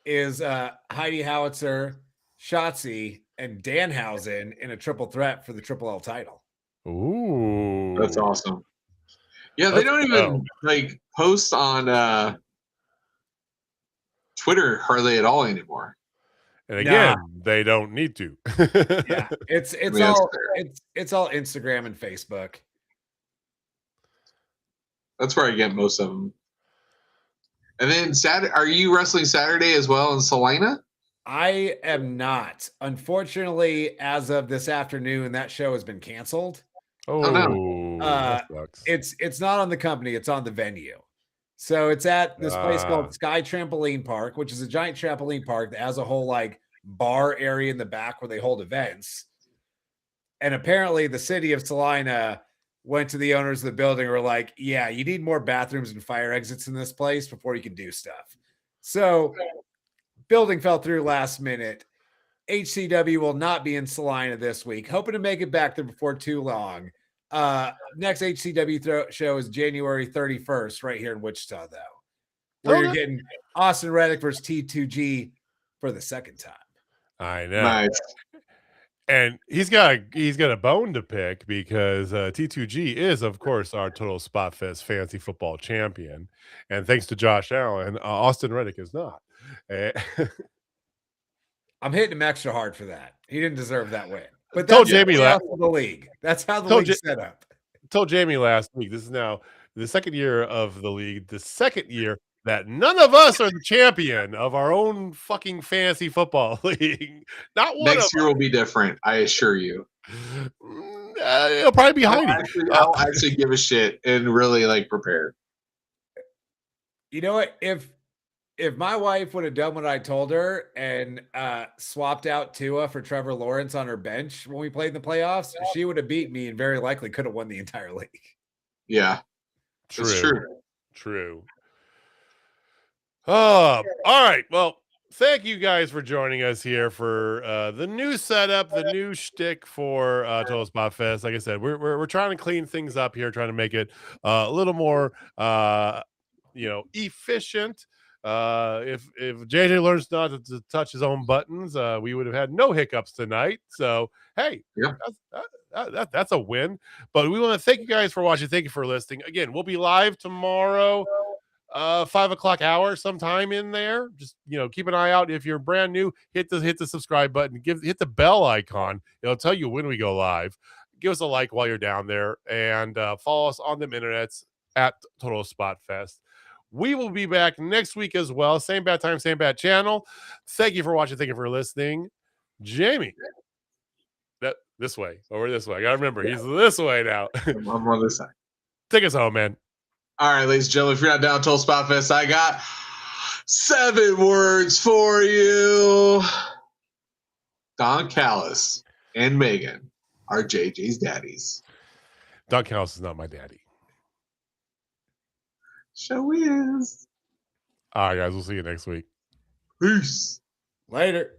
is Heidi Howitzer, Shotzi, and Danhausen in a triple threat for the Triple L title. Ooh, that's awesome. Yeah, they don't even like post on Twitter hardly at all anymore. And again, they don't need to. Yeah, it's all Instagram and Facebook. That's where I get most of them. And then Saturday, are you wrestling Saturday as well in Salina? I am not. Unfortunately, as of this afternoon, that show has been canceled. Oh no. That sucks. It's not on the company, it's on the venue. So it's at this place called Sky Trampoline Park, which is a giant trampoline park that has a whole like bar area in the back where they hold events. And apparently the city of Salina went to the owners of the building and were like, yeah, you need more bathrooms and fire exits in this place before you can do stuff. So building fell through last minute. HCW will not be in Salina this week. Hoping to make it back there before too long. Next HCW show is January 31st right here in Wichita, though, where you're getting Austin Reddick versus T2G for the second time. I know. Nice. And he's got a bone to pick because T2G is, of course, our Total Spotfest Fantasy Football champion. And thanks to Josh Allen, Austin Reddick is not. I'm hitting him extra hard for that. He didn't deserve that win. But told that's Jamie the league. That's how the league's set up. Told Jamie last week, this is now the second year of the league, the second year that none of us are the champion of our own fucking fantasy football league. Not one. Next year will be different, I assure you. It'll probably be Heidi. I'll actually give a shit and really like prepare. You know what? If my wife would have done what I told her and swapped out Tua for Trevor Lawrence on her bench when we played in the playoffs, she would have beat me and very likely could have won the entire league. Yeah, true. Oh, all right. Well, thank you guys for joining us here for the new setup, the new shtick for Total Spot Fest. Like I said, we're trying to clean things up here, trying to make it a little more efficient. If JJ learns not to touch his own buttons, we would have had no hiccups tonight. So hey, that's a win. But we want to thank you guys for watching. Thank you for listening. Again, we'll be live tomorrow, 5:00 hour, sometime in there. Just keep an eye out. If you're brand new, hit the subscribe button. Hit the bell icon. It'll tell you when we go live. Give us a like while you're down there, and follow us on the internets at Total Spot Fest. We will be back next week as well. Same bad time, same bad channel. Thank you for watching. Thank you for listening. Jamie, this way, over this way. I gotta remember, he's this way now. I'm on this side. Take us home, man. All right, ladies and gentlemen, if you're not down Total Spot Fest, I got 7 words for you. Don Callis and Megan are JJ's daddies. Don Callis is not my daddy. Show is. All right, guys. We'll see you next week. Peace. Later.